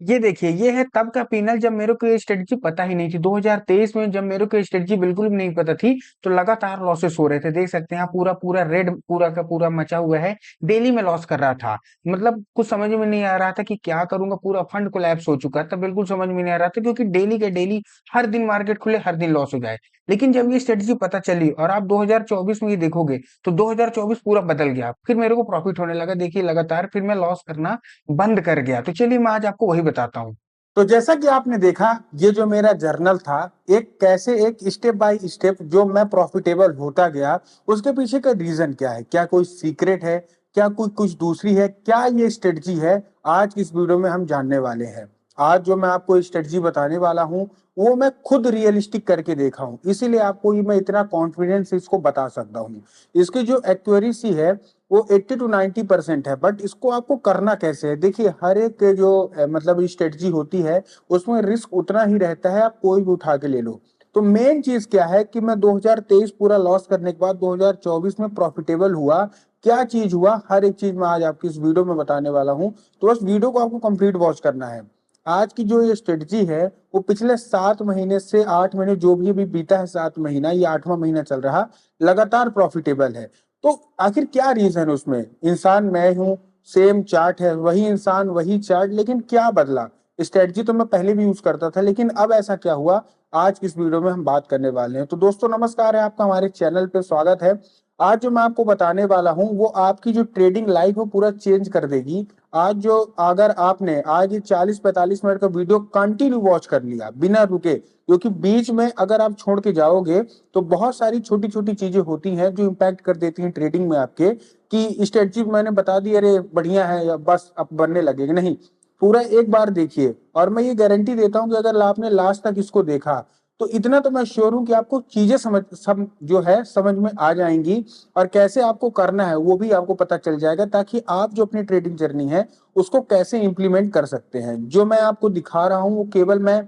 ये देखिए, ये है तब का पैनल जब मेरे को ये स्ट्रेटजी पता ही नहीं थी। 2023 में जब मेरे को ये स्ट्रेटजी बिल्कुल भी नहीं पता थी, तो लगातार लॉसेस हो रहे थे। देख सकते हैं आप, पूरा पूरा रेड पूरा का पूरा मचा हुआ है। डेली में लॉस कर रहा था। मतलब कुछ समझ में नहीं आ रहा था कि क्या करूंगा, पूरा फंड कोलैप्स हो चुका था। बिल्कुल समझ में नहीं आ रहा था, क्योंकि डेली के डेली हर दिन मार्केट खुले, हर दिन लॉस हो जाए। लेकिन जब ये स्ट्रेटजी पता चली और आप 2024 में ये देखोगे, तो 2024 पूरा बदल गया। फिर मेरे को प्रॉफिट होने लगा, देखिए लगातार फिर मैं लॉस करना बंद कर गया। तो चलिए मैं आज आपको वही बताता हूँ। तो जैसा कि आपने देखा, ये जो मेरा जर्नल था, एक कैसे एक स्टेप बाय स्टेप जो मैं प्रॉफिटेबल होता गया, उसके पीछे का रीजन क्या है, क्या कोई सीक्रेट है, क्या कोई कुछ दूसरी है, क्या ये स्ट्रेटजी है, आज इस वीडियो में हम जानने वाले हैं। आज जो मैं आपको स्ट्रेटजी बताने वाला हूँ, वो मैं खुद रियलिस्टिक करके देखा हूँ, इसीलिए आपको ये मैं इतना कॉन्फिडेंस से इसको बता सकता हूँ। इसकी जो एक्यूरेसी है वो 80 to 90% है, बट इसको आपको करना कैसे है। देखिए, हर एक के जो मतलब स्ट्रेटजी होती है, उसमें रिस्क उतना ही रहता है, आप कोई भी उठा के ले लो। तो मेन चीज क्या है कि मैं 2023 पूरा लॉस करने के बाद 2024 में प्रॉफिटेबल हुआ। क्या चीज हुआ, हर एक चीज मैं आज आपकी इस वीडियो में बताने वाला हूँ। तो बस वीडियो को आपको कंप्लीट वॉच करना है। आज की जो ये स्ट्रेटजी है, वो पिछले 7 महीने से 8 महीने जो भी अभी बीता है, 7 महीना, ये 8वां महीना चल रहा, लगातार प्रॉफिटेबल है। तो आखिर क्या रीजन है उसमें। इंसान मैं हूं, सेम चार्ट है, वही इंसान वही चार्ट, लेकिन क्या बदला। स्ट्रेटजी तो मैं पहले भी यूज करता था, लेकिन अब ऐसा क्या हुआ, आज की इस वीडियो में हम बात करने वाले हैं। तो दोस्तों नमस्कार है, आपका हमारे चैनल पे स्वागत है। आज जो मैं आपको बताने वाला हूं, वो आपकी जो ट्रेडिंग लाइफ है पूरा चेंज कर देगी। आज जो अगर आपने आज ये 40-45 मिनट का वीडियो कंटिन्यू वॉच कर लिया बिना रुके, क्योंकि बीच में अगर आप छोड़ के जाओगे, तो बहुत सारी छोटी छोटी चीजें होती हैं जो इम्पैक्ट कर देती हैं ट्रेडिंग में आपके, कि स्ट्रेटजी मैंने बता दी, अरे बढ़िया है, या बस अब बनने लगेगा, नहीं। पूरा एक बार देखिए, और मैं ये गारंटी देता हूं कि अगर आपने लास्ट तक इसको देखा, तो इतना तो मैं श्योर हूं कि आपको चीजें समझ सब जो है समझ में आ जाएंगी। और कैसे आपको करना है वो भी आपको पता चल जाएगा, ताकि आप जो अपनी ट्रेडिंग जर्नी है उसको कैसे इंप्लीमेंट कर सकते हैं। जो मैं आपको दिखा रहा हूं, वो केवल मैं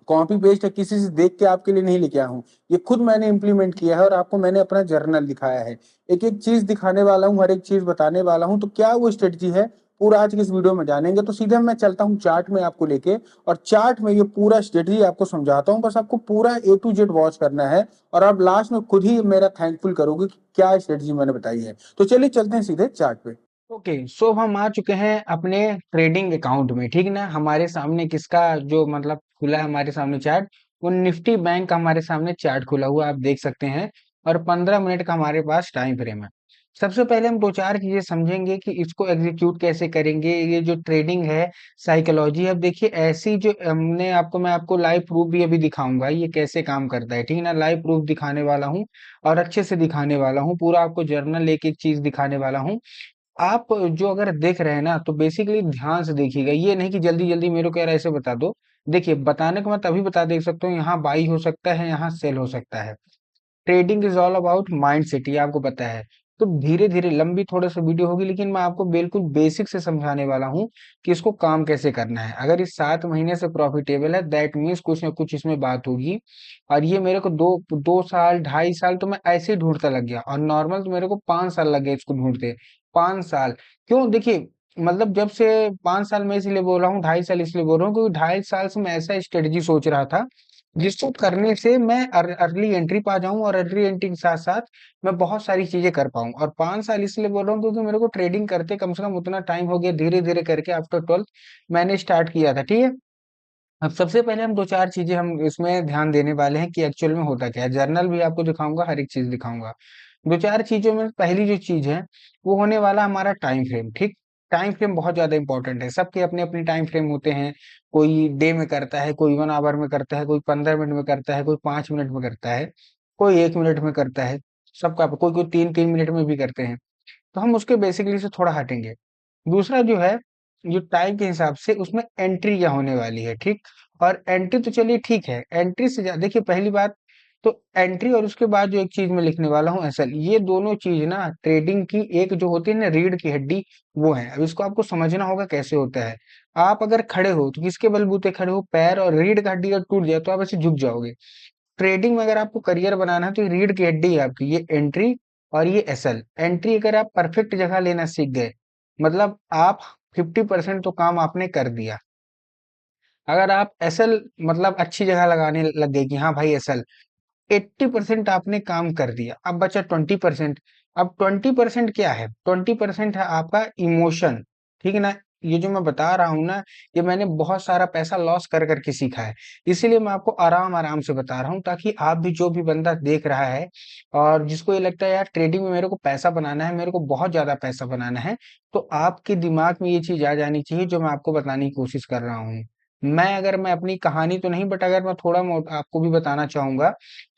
कॉपी पेस्ट है, किसी से देख के आपके लिए नहीं लेके आया हूँ। ये खुद मैंने इंप्लीमेंट किया है, और आपको मैंने अपना जर्नल दिखाया है। एक एक चीज दिखाने वाला हूँ, हर एक चीज बताने वाला हूँ। तो क्या वो स्ट्रेटजी है, पूरा आज की इस वीडियो में जानेंगे। तो सीधे मैं चलता हूँ चार्ट में आपको लेके, और चार्ट में ये पूरा स्ट्रेटजी आपको समझाता हूँ। बस आपको पूरा A to Z वॉच करना है, और आप लास्ट में खुद ही मेरा थैंकफुल करोगे कि क्या स्ट्रेटजी मैंने बताई है। तो चलिए चलते हैं सीधे चार्ट पे। ओके, सो हम आ चुके हैं अपने ट्रेडिंग अकाउंट में, ठीक ना। हमारे सामने किसका जो मतलब खुला है हमारे सामने चार्ट, वो निफ्टी बैंक का हमारे सामने चार्ट खुला हुआ आप देख सकते हैं। और 15 मिनट का हमारे पास टाइम फ्रेम है। सबसे पहले हम दो चार चीजें समझेंगे कि इसको एग्जीक्यूट कैसे करेंगे। ये जो ट्रेडिंग है, साइकोलॉजी है। अब देखिए, ऐसी जो मैं आपको लाइव प्रूफ भी अभी दिखाऊंगा ये कैसे काम करता है, ठीक है ना। लाइव प्रूफ दिखाने वाला हूँ, और अच्छे से दिखाने वाला हूँ। पूरा आपको जर्नल एक एक चीज दिखाने वाला हूँ। आप जो अगर देख रहे हैं ना, तो बेसिकली ध्यान से देखिएगा। ये नहीं कि जल्दी जल्दी मेरे को यार ऐसे बता दो। देखिए, बताने को मैं तभी बता दे सकता हूँ, यहाँ बाई हो सकता है, यहाँ सेल हो सकता है। Trading is all about mind set, ये आपको पता है। तो धीरे धीरे लंबी थोड़ा सा वीडियो होगी, लेकिन मैं आपको बिल्कुल बेसिक से समझाने वाला हूँ कि इसको काम कैसे करना है। अगर इस 7 महीने से प्रॉफिटेबल है, दैट मीन्स कुछ ना कुछ इसमें बात होगी। और ये मेरे को दो दो साल 2.5 साल तो मैं ऐसे ही ढूंढता लग गया, और नॉर्मल तो मेरे को 5 साल लग गए इसको ढूंढते। 5 साल। क्यों, देखिए, मतलब जब से 5 साल मैं इसलिए बोल रहा हूँ, 2.5 साल इसलिए बोल रहा हूँ, क्योंकि 2.5 साल से मैं ऐसा स्ट्रेटजी सोच रहा था जिसको करने से मैं अर्ली एंट्री पा जाऊं, और अर्ली एंट्री के साथ साथ मैं बहुत सारी चीजें कर पाऊं। और 5 साल इसलिए बोल रहा हूँ क्योंकि मेरे को ट्रेडिंग करते कम से कम उतना टाइम हो गया, धीरे धीरे करके आफ्टर 12th मैंने स्टार्ट किया था, ठीक है। अब सबसे पहले हम दो चार चीजें हम इसमें ध्यान देने वाले हैं कि एक्चुअल में होता क्या है। जर्नल भी आपको दिखाऊंगा, हर एक चीज दिखाऊंगा। दो चार चीजों में पहली जो चीज है, वो होने वाला हमारा टाइम फ्रेम, ठीक। टाइम फ्रेम बहुत ज्यादा इंपॉर्टेंट है, सबके अपने अपने टाइम फ्रेम होते हैं। कोई डे में करता है, कोई 1 आवर में करता है, कोई 15 मिनट में करता है, कोई 5 मिनट में करता है, कोई 1 मिनट में करता है। सबका कोई कोई 3-3 मिनट में भी करते हैं। तो हम उसके बेसिकली से थोड़ा हटेंगे। दूसरा जो है, जो टाइम के हिसाब से उसमें एंट्री क्या होने वाली है, ठीक। और एंट्री तो चलिए ठीक है, एंट्री से देखिए पहली बात, तो एंट्री और उसके बाद जो एक चीज मैं लिखने वाला हूँ एसएल, ये दोनों चीज ना ट्रेडिंग की एक जो होती है ना, रीढ़ की हड्डी, वो है। अब इसको आपको समझना होगा कैसे होता है। आप अगर खड़े हो तो किसके बलबूते खड़े हो, पैर, और रीढ़ का हड्डी अगर टूट जाए तो आप ऐसे झुक जाओगे। ट्रेडिंग में अगर आपको करियर बनाना है, तो ये रीढ़ की हड्डी है आपकी, ये एंट्री और ये एसएल। एंट्री अगर आप परफेक्ट जगह लेना सीख गए, मतलब आप 50% तो काम आपने कर दिया। अगर आप एसएल मतलब अच्छी जगह लगाने लग गए कि हाँ भाई एसएल, 80% आपने काम कर दिया, अब बचा 20%। अब 20% क्या है? 20% है आपका इमोशन, ठीक है ना? ये जो मैं बता रहा हूँ ना, ये मैंने बहुत सारा पैसा लॉस कर करके सीखा है। इसीलिए मैं आपको आराम आराम से बता रहा हूँ, ताकि आप भी, जो भी बंदा देख रहा है और जिसको ये लगता है यार ट्रेडिंग में मेरे को पैसा बनाना है, मेरे को बहुत ज्यादा पैसा बनाना है, तो आपके दिमाग में ये चीज आ जानी चाहिए जो मैं आपको बताने की कोशिश कर रहा हूँ। मैं अपनी कहानी तो नहीं, बट अगर मैं थोड़ा मोट आपको भी बताना चाहूंगा,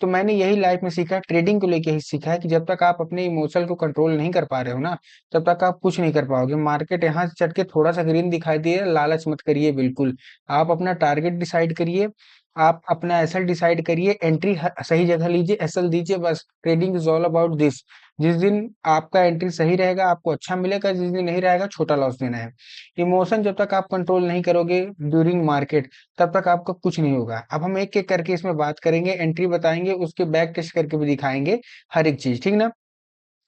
तो मैंने यही लाइफ में सीखा है, ट्रेडिंग को लेके ही सीखा है, कि जब तक आप अपने इमोशन को कंट्रोल नहीं कर पा रहे हो ना, तब तक आप कुछ नहीं कर पाओगे। मार्केट यहाँ से चढ़ के थोड़ा सा ग्रीन दिखाई दे, लालच मत करिए बिल्कुल। आप अपना टारगेट डिसाइड करिए, आप अपना एसएल डिसाइड करिए, एंट्री सही जगह लीजिए, एसएल दीजिए, बस। Trading is all about this. जिस दिन आपका एंट्री सही रहेगा आपको अच्छा मिलेगा, जिस दिन नहीं रहेगा छोटा लॉस देना है। इमोशन जब तक आप कंट्रोल नहीं करोगे ड्यूरिंग मार्केट, तब तक आपका कुछ नहीं होगा। अब हम एक एक करके इसमें बात करेंगे, एंट्री बताएंगे, उसके बैक टेस्ट करके भी दिखाएंगे, हर एक चीज, ठीक ना?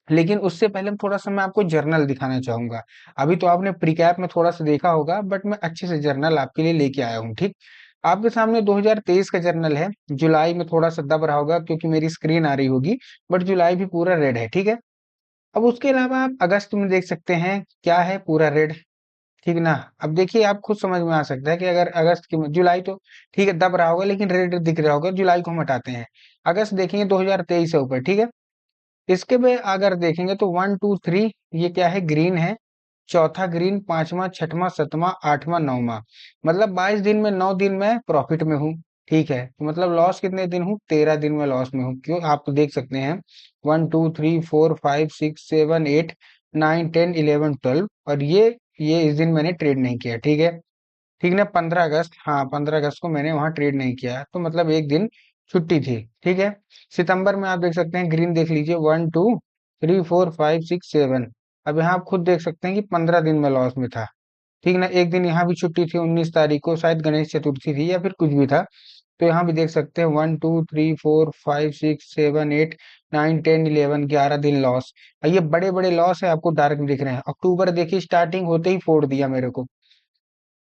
लेकिन उससे पहले हम थोड़ा सा मैं आपको जर्नल दिखाना चाहूंगा। अभी तो आपने प्रीकैप में थोड़ा सा देखा होगा, बट मैं अच्छे से जर्नल आपके लिए लेके आया हूँ, ठीक? आपके सामने 2023 का जर्नल है। जुलाई में थोड़ा सा दब रहा होगा क्योंकि मेरी स्क्रीन आ रही होगी, बट जुलाई भी पूरा रेड है, ठीक है? अब उसके अलावा आप अगस्त में देख सकते हैं, क्या है? पूरा रेड, ठीक ना? अब देखिए, आप खुद समझ में आ सकता है कि अगर अगस्त की, जुलाई तो ठीक है दब रहा होगा लेकिन रेड दिख रहा होगा, जुलाई को हम हटाते हैं। अगस्त देखेंगे 2023 से ऊपर, ठीक है? इसके में अगर देखेंगे तो 1 2 3, ये क्या है? ग्रीन है। चौथा ग्रीन, पांचवा, छठवां, सतवां, आठवां, नौवां। मतलब 22 दिन में 9 दिन में प्रॉफिट में हूँ, ठीक है? तो मतलब लॉस कितने दिन हूँ? 13 दिन में लॉस में हूँ। क्यों? आप तो देख सकते हैं, 1 2 3 4 5 6 7 8 9 10 11 12, और ये इस दिन मैंने ट्रेड नहीं किया, ठीक है? ठीक ना? 15 अगस्त, हाँ 15 अगस्त को मैंने वहां ट्रेड नहीं किया, तो मतलब एक दिन छुट्टी थी, ठीक है? सितंबर में आप देख सकते हैं, ग्रीन देख लीजिए, 1 2 3 4 5 6 7। अब यहाँ आप खुद देख सकते हैं कि 15 दिन में लॉस में था, ठीक ना? एक दिन यहाँ भी छुट्टी थी, 19 तारीख को, शायद गणेश चतुर्थी थी या फिर कुछ भी था। तो यहाँ भी देख सकते हैं, 1 2 3 4 5 6 7 8 9 10 11, 11 दिन लॉस। और ये बड़े बड़े लॉस है, आपको डार्क में दिख रहे हैं। अक्टूबर देखिए, स्टार्टिंग होते ही फोड़ दिया मेरे को।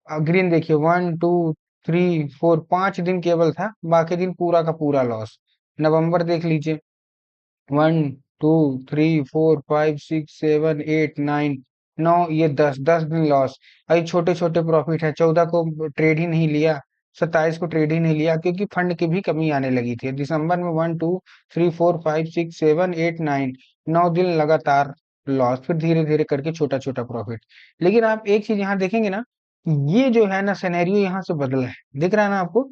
ग्रीन देखिए, 1 2 3 4, 5 दिन केवल था, बाकी दिन पूरा का पूरा लॉस। नवंबर देख लीजिए, 1 2 3 4 5 6 7 8 9, ये 10 10 दिन लॉस। अभी छोटे छोटे प्रॉफिट है, 14 को ट्रेड ही नहीं लिया, 27 को ट्रेड ही नहीं लिया, क्योंकि फंड की भी कमी आने लगी थी। दिसंबर में 1 2 3 4 5 6 7 8 9, 9 दिन लगातार लॉस, फिर धीरे धीरे करके छोटा छोटा प्रॉफिट। लेकिन आप एक चीज यहाँ देखेंगे ना, ये जो है ना सिनेरियो यहाँ से बदला है, दिख रहा है ना आपको?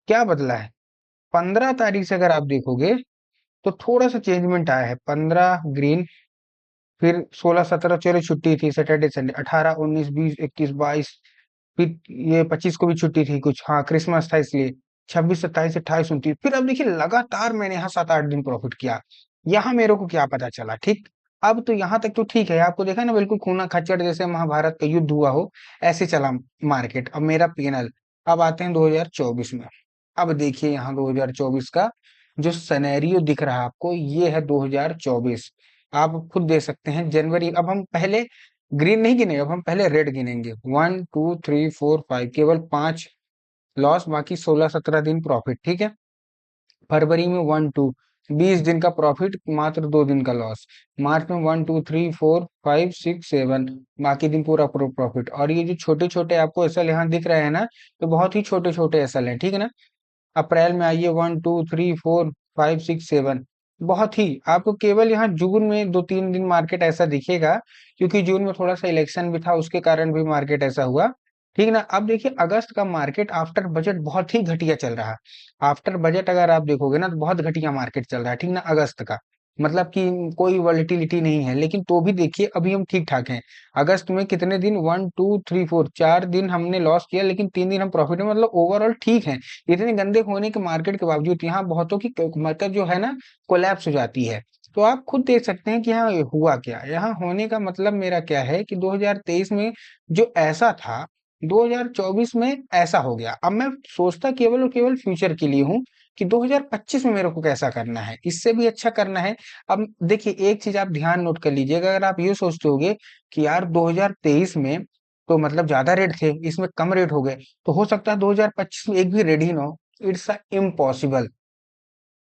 क्या बदला है? 15 तारीख से अगर आप देखोगे, तो थोड़ा सा चेंजमेंट आया है। 15 ग्रीन, फिर 16 17 चलो छुट्टी थी, सैटरडे संडे, 18 19 20 21 22, फिर ये 25 को भी छुट्टी थी कुछ, हाँ क्रिसमस था इसलिए, 26 27 28 29, फिर अब देखिए लगातार मैंने यहाँ 7 8 दिन प्रॉफिट किया। यहाँ मेरे को क्या पता चला, ठीक? अब तो यहाँ तक तो ठीक है, आपको देखा ना, बिल्कुल खूना खच्चर जैसे महाभारत का युद्ध हुआ हो, ऐसे चला मार्केट। अब मेरा पीएनएल, अब आते हैं 2024 में। अब देखिए यहाँ 2024 का जो सिनेरियो दिख रहा है आपको, ये है 2024। आप खुद देख सकते हैं, जनवरी, अब हम पहले ग्रीन नहीं गिने, अब हम पहले रेड गिनेंगे। 1 2 3 4 5, केवल 5 लॉस, बाकी 16 17 दिन प्रॉफिट, ठीक है? फरवरी में 1 2 20 दिन का प्रॉफिट, मात्र 2 दिन का लॉस। मार्च में 1 2 3 4 5 6 7, बाकी दिन पूरा प्रॉफिट। और ये जो छोटे छोटे आपको एसएल यहाँ दिख रहे हैं ना, तो बहुत ही छोटे छोटे एसएल हैं, ठीक है ना? अप्रैल में आइए, 1 2 3 4 5 6 7, बहुत ही आपको केवल यहाँ जून में 2 3 दिन मार्केट ऐसा दिखेगा, क्योंकि जून में थोड़ा सा इलेक्शन भी था, उसके कारण भी मार्केट ऐसा हुआ, ठीक ना? अब देखिए अगस्त का मार्केट आफ्टर बजट बहुत ही घटिया चल रहा है। आफ्टर बजट अगर आप देखोगे ना, तो बहुत घटिया मार्केट चल रहा है, ठीक ना? अगस्त का मतलब कि कोई वॉलेटिलिटी नहीं है, लेकिन तो भी देखिए अभी हम ठीक ठाक हैं। अगस्त में कितने दिन? 1 2 3 4, 4 दिन हमने लॉस किया, लेकिन 3 दिन हम प्रॉफिट में, मतलब ओवरऑल ठीक है। इतने गंदे होने के मार्केट के बावजूद यहाँ बहुतों की मतलब जो है ना, कोलैप्स हो जाती है। तो आप खुद देख सकते हैं कि यहाँ हुआ क्या। यहाँ होने का मतलब मेरा क्या है, कि 2023 में जो ऐसा था, 2024 में ऐसा हो गया। अब मैं सोचता केवल और केवल फ्यूचर के लिए हूँ, कि 2025 में मेरे को कैसा करना है, इससे भी अच्छा करना है। अब देखिए एक चीज आप ध्यान नोट कर लीजिएगा, अगर आप ये सोचते होगे कि यार 2023 में तो मतलब ज्यादा रेट थे, इसमें कम रेट हो गए, तो हो सकता है 2025 में एक भी रेट ही ना हो। इट्स अ इम्पॉसिबल,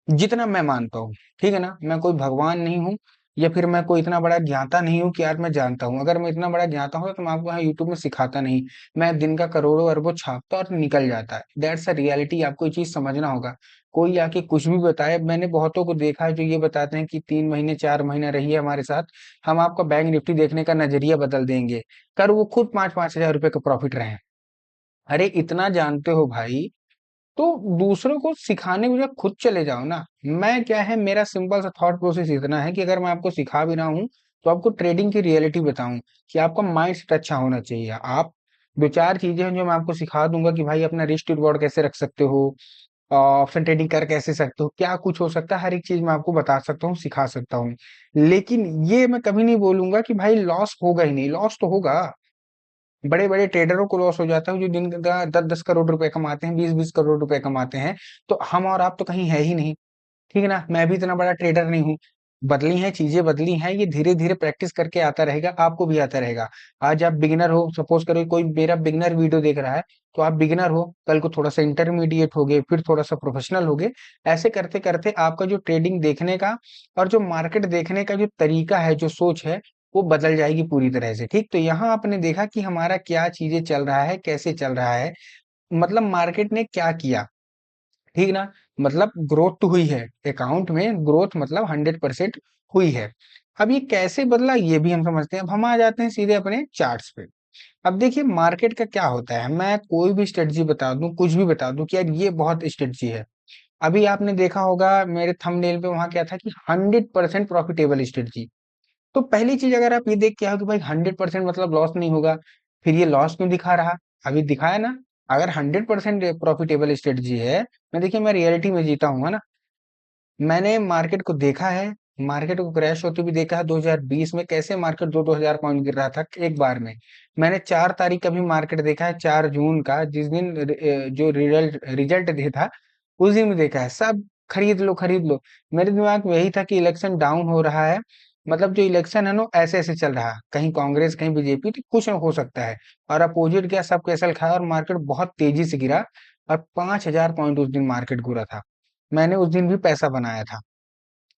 जितना मैं मानता हूँ। ठीक है ना, मैं कोई भगवान नहीं हूँ, या फिर मैं कोई इतना बड़ा ज्ञाता नहीं हूँ कि यार मैं जानता हूँ। अगर मैं इतना बड़ा ज्ञाता हूँ तो मैं आपको यहाँ यूट्यूब में सिखाता नहीं। मैं दिन का करोड़ों अरबों छापता और निकल जाता है। दैट्स अ रियलिटी, आपको ये चीज समझना होगा। कोई आके कुछ भी बताए, मैंने बहुतों को देखा है जो ये बताते हैं कि 3 महीने 4 महीना रहिए हमारे साथ, हम आपका बैंक निफ्टी देखने का नजरिया बदल देंगे। कर वो खुद 5-5 हजार रुपए का प्रॉफिट रहे हैं। अरे इतना जानते हो भाई, तो दूसरों को सिखाने की बजाय खुद चले जाओ ना। मैं क्या है, मेरा सिंपल सा थॉट प्रोसेस इतना है कि अगर मैं आपको सिखा भी रहा हूँ तो आपको ट्रेडिंग की रियलिटी बताऊं कि आपका माइंड सेट अच्छा होना चाहिए। आप दो चार चीजें हैं जो मैं आपको सिखा दूंगा कि भाई अपना रिस्क रिवॉर्ड कैसे रख सकते हो, ऑप्शन ट्रेडिंग कर कैसे सकते हो, क्या कुछ हो सकता है, हर एक चीज मैं आपको बता सकता हूँ, सिखा सकता हूँ। लेकिन ये मैं कभी नहीं बोलूंगा कि भाई लॉस होगा ही नहीं, लॉस तो होगा। बड़े बड़े ट्रेडरों को लॉस हो जाता है जो दिन का 10-10 करोड़ रुपए कमाते हैं, 20-20 करोड़ रुपए कमाते हैं। तो हम और आप तो कहीं है ही नहीं। ठीक है ना, मैं भी इतना बड़ा ट्रेडर नहीं हूँ। बदली हैं चीजें, बदली हैं, ये धीरे धीरे प्रैक्टिस करके आता रहेगा, आपको भी आता रहेगा। आज आप बिगिनर हो, सपोज करो कोई मेरा बिगिनर वीडियो देख रहा है, तो आप बिगिनर हो, कल को थोड़ा सा इंटरमीडिएट हो गए, फिर थोड़ा सा प्रोफेशनल हो गए। ऐसे करते करते आपका जो ट्रेडिंग देखने का और जो मार्केट देखने का जो तरीका है, जो सोच है, वो बदल जाएगी पूरी तरह से। ठीक, तो यहाँ आपने देखा कि हमारा क्या चीजें चल रहा है, कैसे चल रहा है, मतलब मार्केट ने क्या किया। ठीक ना, मतलब ग्रोथ तो हुई है, अकाउंट में ग्रोथ मतलब 100% हुई है। अब ये कैसे बदला ये भी हम समझते हैं। अब हम आ जाते हैं सीधे अपने चार्ट्स पे। अब देखिए मार्केट का क्या होता है, मैं कोई भी स्ट्रेटजी बता दूं, कुछ भी बता दूं कि यार ये बहुत स्ट्रेटजी है। अभी आपने देखा होगा मेरे थंबनेल पे वहां क्या था कि 100% प्रॉफिटेबल स्ट्रेटजी। तो पहली चीज अगर आप ये देख के आओ कि भाई 100% मतलब लॉस नहीं होगा, फिर ये लॉस क्यों दिखा रहा। अभी दिखाया ना, अगर 100% प्रॉफिटेबल स्ट्रेटजी है, मैं देखिए मैं रियलिटी में जीता हूँ, है ना। मैंने मार्केट को देखा है, मार्केट को क्रैश होते भी देखा है। 2020 में कैसे मार्केट 2-2 हजार पॉइंट गिर रहा था एक बार में। मैंने 4 तारीख का भी मार्केट देखा है, 4 जून का, जिस दिन जो रिजल्ट रिजल्ट डे था, उस दिन भी देखा है। सब खरीद लो खरीद लो। मेरे दिमाग में यही था कि इलेक्शन डाउन हो रहा है, मतलब जो इलेक्शन है ना ऐसे ऐसे चल रहा है, कहीं कांग्रेस कहीं बीजेपी, तो कुछ हो सकता है। और अपोजिट क्या, सब कैसल खाया और मार्केट बहुत तेजी से गिरा। और 5 हजार पॉइंट उस दिन मार्केट गिरा था। मैंने उस दिन भी पैसा बनाया था।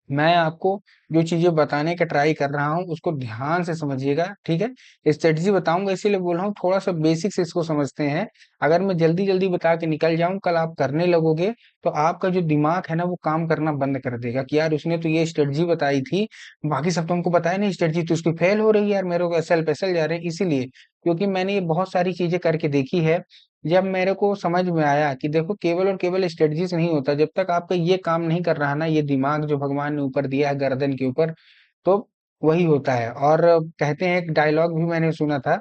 मैं आपको जो चीजें बताने का ट्राई कर रहा हूँ उसको ध्यान से समझिएगा, ठीक है। स्ट्रेटजी बताऊंगा इसीलिए बोल रहा हूँ, थोड़ा सा बेसिक्स इसको समझते हैं। अगर मैं जल्दी जल्दी बता के निकल जाऊं, कल आप करने लगोगे, तो आपका जो दिमाग है ना वो काम करना बंद कर देगा कि यार उसने तो ये स्ट्रेटजी बताई थी, बाकी सब तो हमको बताया नहीं, स्ट्रेटजी तो उसकी फेल हो रही है यार, मेरे को एसएल पैसल जा रहे हैं। इसीलिए क्योंकि मैंने ये बहुत सारी चीजें करके देखी है। जब मेरे को समझ में आया कि देखो केवल और केवल स्ट्रेटजी से नहीं होता, जब तक आपका ये काम नहीं कर रहा ना, ये दिमाग जो भगवान ने ऊपर दिया है गर्दन के ऊपर, तो वही होता है। और कहते हैं, एक डायलॉग भी मैंने सुना था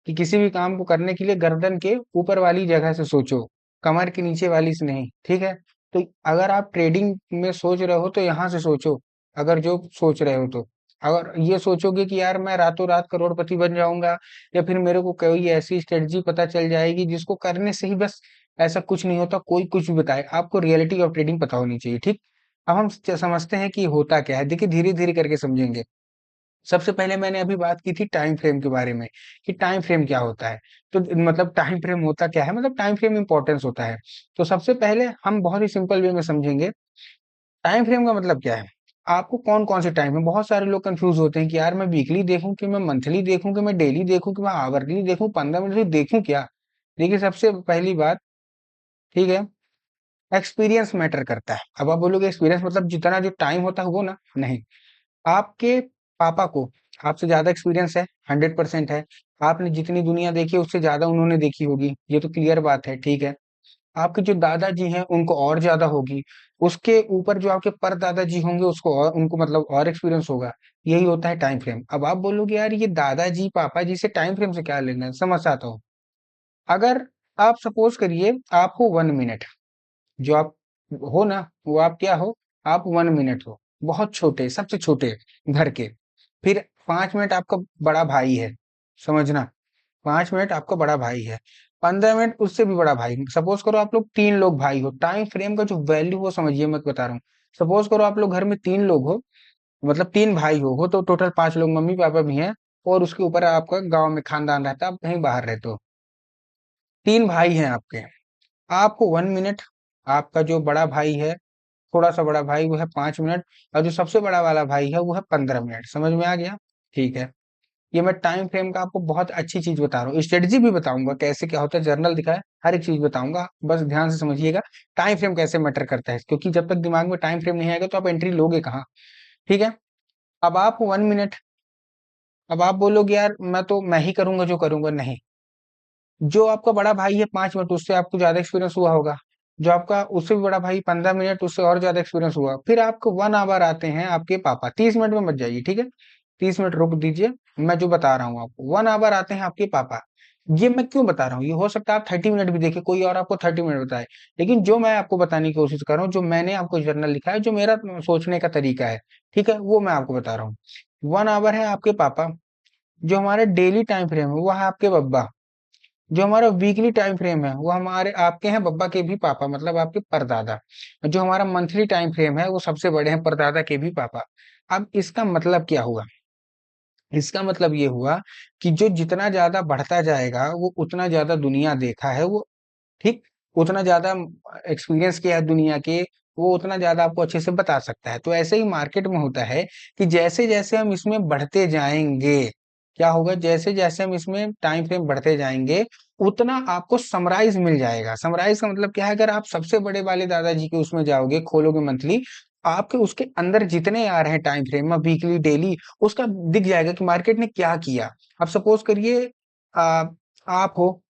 कि किसी भी काम को करने के लिए गर्दन के ऊपर वाली जगह से सोचो, कमर के नीचे वाली से नहीं। ठीक है, तो अगर आप ट्रेडिंग में सोच रहे हो तो यहाँ से सोचो, अगर जो सोच रहे हो तो। अगर ये सोचोगे कि यार मैं रातों रात करोड़पति बन जाऊंगा, या फिर मेरे को कोई ऐसी स्ट्रेटजी पता चल जाएगी जिसको करने से ही बस, ऐसा कुछ नहीं होता। कोई कुछ भी बताए, आपको रियलिटी ऑफ ट्रेडिंग पता होनी चाहिए। ठीक, अब हम समझते हैं कि होता क्या है, देखिए धीरे धीरे करके समझेंगे। सबसे पहले मैंने अभी बात की थी टाइम फ्रेम के बारे में, कि टाइम फ्रेम क्या होता है। तो मतलब टाइम फ्रेम होता क्या है, मतलब टाइम फ्रेम इंपॉर्टेंस होता है। तो सबसे पहले हम बहुत ही सिंपल वे में समझेंगे, टाइम फ्रेम का मतलब क्या है। आपको कौन कौन से टाइम में, बहुत सारे लोग कंफ्यूज होते हैं कि यार मैं वीकली देखूं कि मैं मंथली देखूं कि मैं डेली देखूं कि मैं आवरली देखूं, 15 मिनट से देखूं क्या। देखिए सबसे पहली बात, ठीक है, एक्सपीरियंस मैटर करता है। अब आप बोलोगे एक्सपीरियंस मतलब जितना जो टाइम होता है वो ना, नहीं। आपके पापा को आपसे ज्यादा एक्सपीरियंस है, 100% है। आपने जितनी दुनिया देखी है उससे ज्यादा उन्होंने देखी होगी, ये तो क्लियर बात है, ठीक है। आपके जो दादाजी हैं उनको और ज्यादा होगी। उसके ऊपर जो आपके पर दादाजी होंगे उसको और, उनको मतलब और एक्सपीरियंस होगा। यही होता है टाइम फ्रेम। अब आप बोलोगे यार ये दादाजी पापा जी से टाइम फ्रेम से क्या लेना है, समझ आता हो। अगर आप सपोज करिए आप हो 1 मिनट, जो आप हो ना, वो आप क्या हो, आप 1 मिनट हो, बहुत छोटे, सबसे छोटे घर के। फिर 5 मिनट आपका बड़ा भाई है, समझना, 5 मिनट आपका बड़ा भाई है, 15 मिनट उससे भी बड़ा भाई। सपोज करो आप लोग 3 लोग भाई हो, टाइम फ्रेम का जो वैल्यू वो समझिए, मैं बता रहा हूँ। सपोज करो आप लोग घर में 3 लोग हो, मतलब 3 भाई हो तो टोटल 5 लोग, मम्मी पापा भी हैं, और उसके ऊपर आपका गांव में खानदान रहता है, आप कहीं बाहर रहते हो। 3 भाई हैं आपके। आपको 1 मिनट, आपका जो बड़ा भाई है, थोड़ा सा बड़ा भाई, वो है 5 मिनट, और जो सबसे बड़ा वाला भाई है वो है 15 मिनट। समझ में आ गया? ठीक है। ये मैं टाइम फ्रेम का आपको बहुत अच्छी चीज बता रहा हूँ, स्ट्रेटजी भी बताऊंगा कैसे क्या होता है, जर्नल दिखाए, हर एक चीज बताऊंगा, बस ध्यान से समझिएगा टाइम फ्रेम कैसे मैटर करता है, क्योंकि जब तक दिमाग में टाइम फ्रेम नहीं आएगा तो आप एंट्री लोगे कहाँ। ठीक है। अब आप 1 मिनट, अब आप बोलोगे यार मैं ही करूंगा जो करूंगा, नहीं। जो आपका बड़ा भाई है 5 मिनट, उससे आपको ज्यादा एक्सपीरियंस हुआ होगा। जो आपका उससे भी बड़ा भाई 15 मिनट, उससे और ज्यादा एक्सपीरियंस हुआ। फिर आपको 1 आवर आते हैं आपके पापा। 30 मिनट में मत जाइए, ठीक है। 30 मिनट रुक दीजिए, मैं जो बता रहा हूँ आपको। 1 आवर आते हैं आपके पापा। ये मैं क्यों बता रहा हूँ, ये हो सकता है आप 30 मिनट भी देखे, कोई और आपको 30 मिनट बताए, लेकिन जो मैं आपको बताने की कोशिश कर रहा हूँ, जो मैंने आपको जर्नल लिखा है, जो मेरा सोचने का तरीका है, ठीक है, वो मैं आपको बता रहा हूँ। 1 आवर है आपके पापा। जो हमारे डेली टाइम फ्रेम है वो है आपके बब्बा। जो हमारा वीकली टाइम फ्रेम है वो हमारे आपके हैं बब्बा के भी पापा, मतलब आपके परदादा। जो हमारा मंथली टाइम फ्रेम है वो सबसे बड़े हैं परदादा के भी पापा। अब इसका मतलब क्या हुआ? इसका मतलब ये हुआ कि जो जितना ज्यादा बढ़ता जाएगा वो उतना ज्यादा दुनिया देखा है वो, ठीक, उतना ज्यादा एक्सपीरियंस किया है दुनिया के, वो उतना ज्यादा आपको अच्छे से बता सकता है। तो ऐसे ही मार्केट में होता है कि जैसे जैसे हम इसमें बढ़ते जाएंगे, क्या होगा, जैसे जैसे हम इसमें टाइम फ्रेम बढ़ते जाएंगे, उतना आपको समराइज मिल जाएगा। समराइज का मतलब क्या है, अगर आप सबसे बड़े वाले दादाजी के उसमें जाओगे, खोलोगे मंथली, आपके उसके अंदर जितने आ रहे हैं टाइम फ्रेम में, वीकली, डेली, उसका दिख जाएगा कि मार्केट ने क्या किया। अब सपोज करिए आ, आप हो,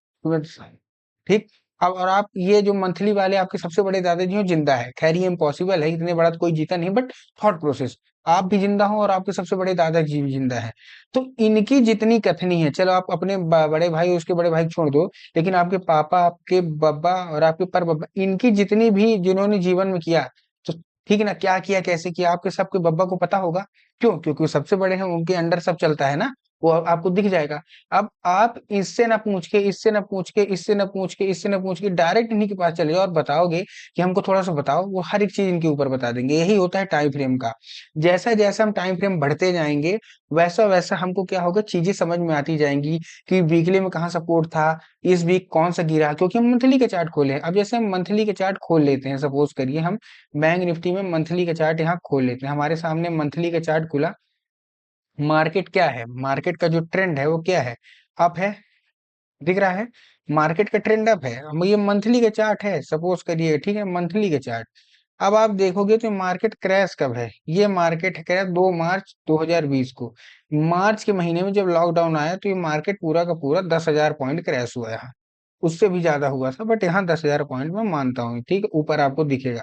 ठीक, अब और आप ये जो मंथली वाले आपके सबसे बड़े दादाजी हो जिंदा है, खैर ये इम्पॉसिबल है, इतने बड़ा तो कोई जीता नहीं, बट थॉट प्रोसेस, आप भी जिंदा हो और आपके सबसे बड़े दादाजी भी जिंदा है। तो इनकी जितनी कथनी है, चलो आप अपने बड़े भाई उसके बड़े भाई को छोड़ दो, लेकिन आपके पापा, आपके बब्बा और आपके पर बब्बा, इनकी जितनी भी जिन्होंने जीवन में किया, तो ठीक है ना, क्या किया कैसे किया, आपके सबके बब्बा को पता होगा। क्यों? क्योंकि वो सबसे बड़े हैं, उनके अंडर सब चलता है ना, वो आपको दिख जाएगा। अब आप इससे ना पूछ के, इससे ना पूछ के, इससे ना पूछ के, इससे ना पूछ के, डायरेक्ट इन्हीं के पास चले जाओ और बताओगे कि हमको थोड़ा सा बताओ, वो हर एक चीज इनके ऊपर बता देंगे। यही होता है टाइम फ्रेम का। जैसा जैसा हम टाइम फ्रेम बढ़ते जाएंगे, वैसा वैसा हमको क्या होगा, चीजें समझ में आती जाएंगी कि वीकली में कहाँ सपोर्ट था, इस वीक कौन सा गिरा, क्योंकि हम मंथली के चार्ट खोले हैं। अब जैसे हम मंथली के चार्ट खोल लेते हैं, सपोज करिए हम बैंक निफ्टी में मंथली का चार्ट यहाँ खोल लेते हैं, हमारे सामने मंथली का चार्ट खुला। मार्केट क्या है, मार्केट का जो ट्रेंड है वो क्या है, अप है, दिख रहा है, मार्केट का ट्रेंड अप है। अब ये मंथली का चार्ट है, सपोज करिए, ठीक है, मंथली के चार्ट। अब आप देखोगे तो मार्केट क्रैश कब है, ये मार्केट क्रैश 2 मार्च 2020 को। मार्च के महीने में जब लॉकडाउन आया तो ये मार्केट पूरा का पूरा 10,000 पॉइंट क्रैश हुआ यहाँ। उससे भी ज्यादा हुआ था, बट यहाँ 10,000 पॉइंट मैं मानता हूँ, ठीक है, ऊपर आपको दिखेगा।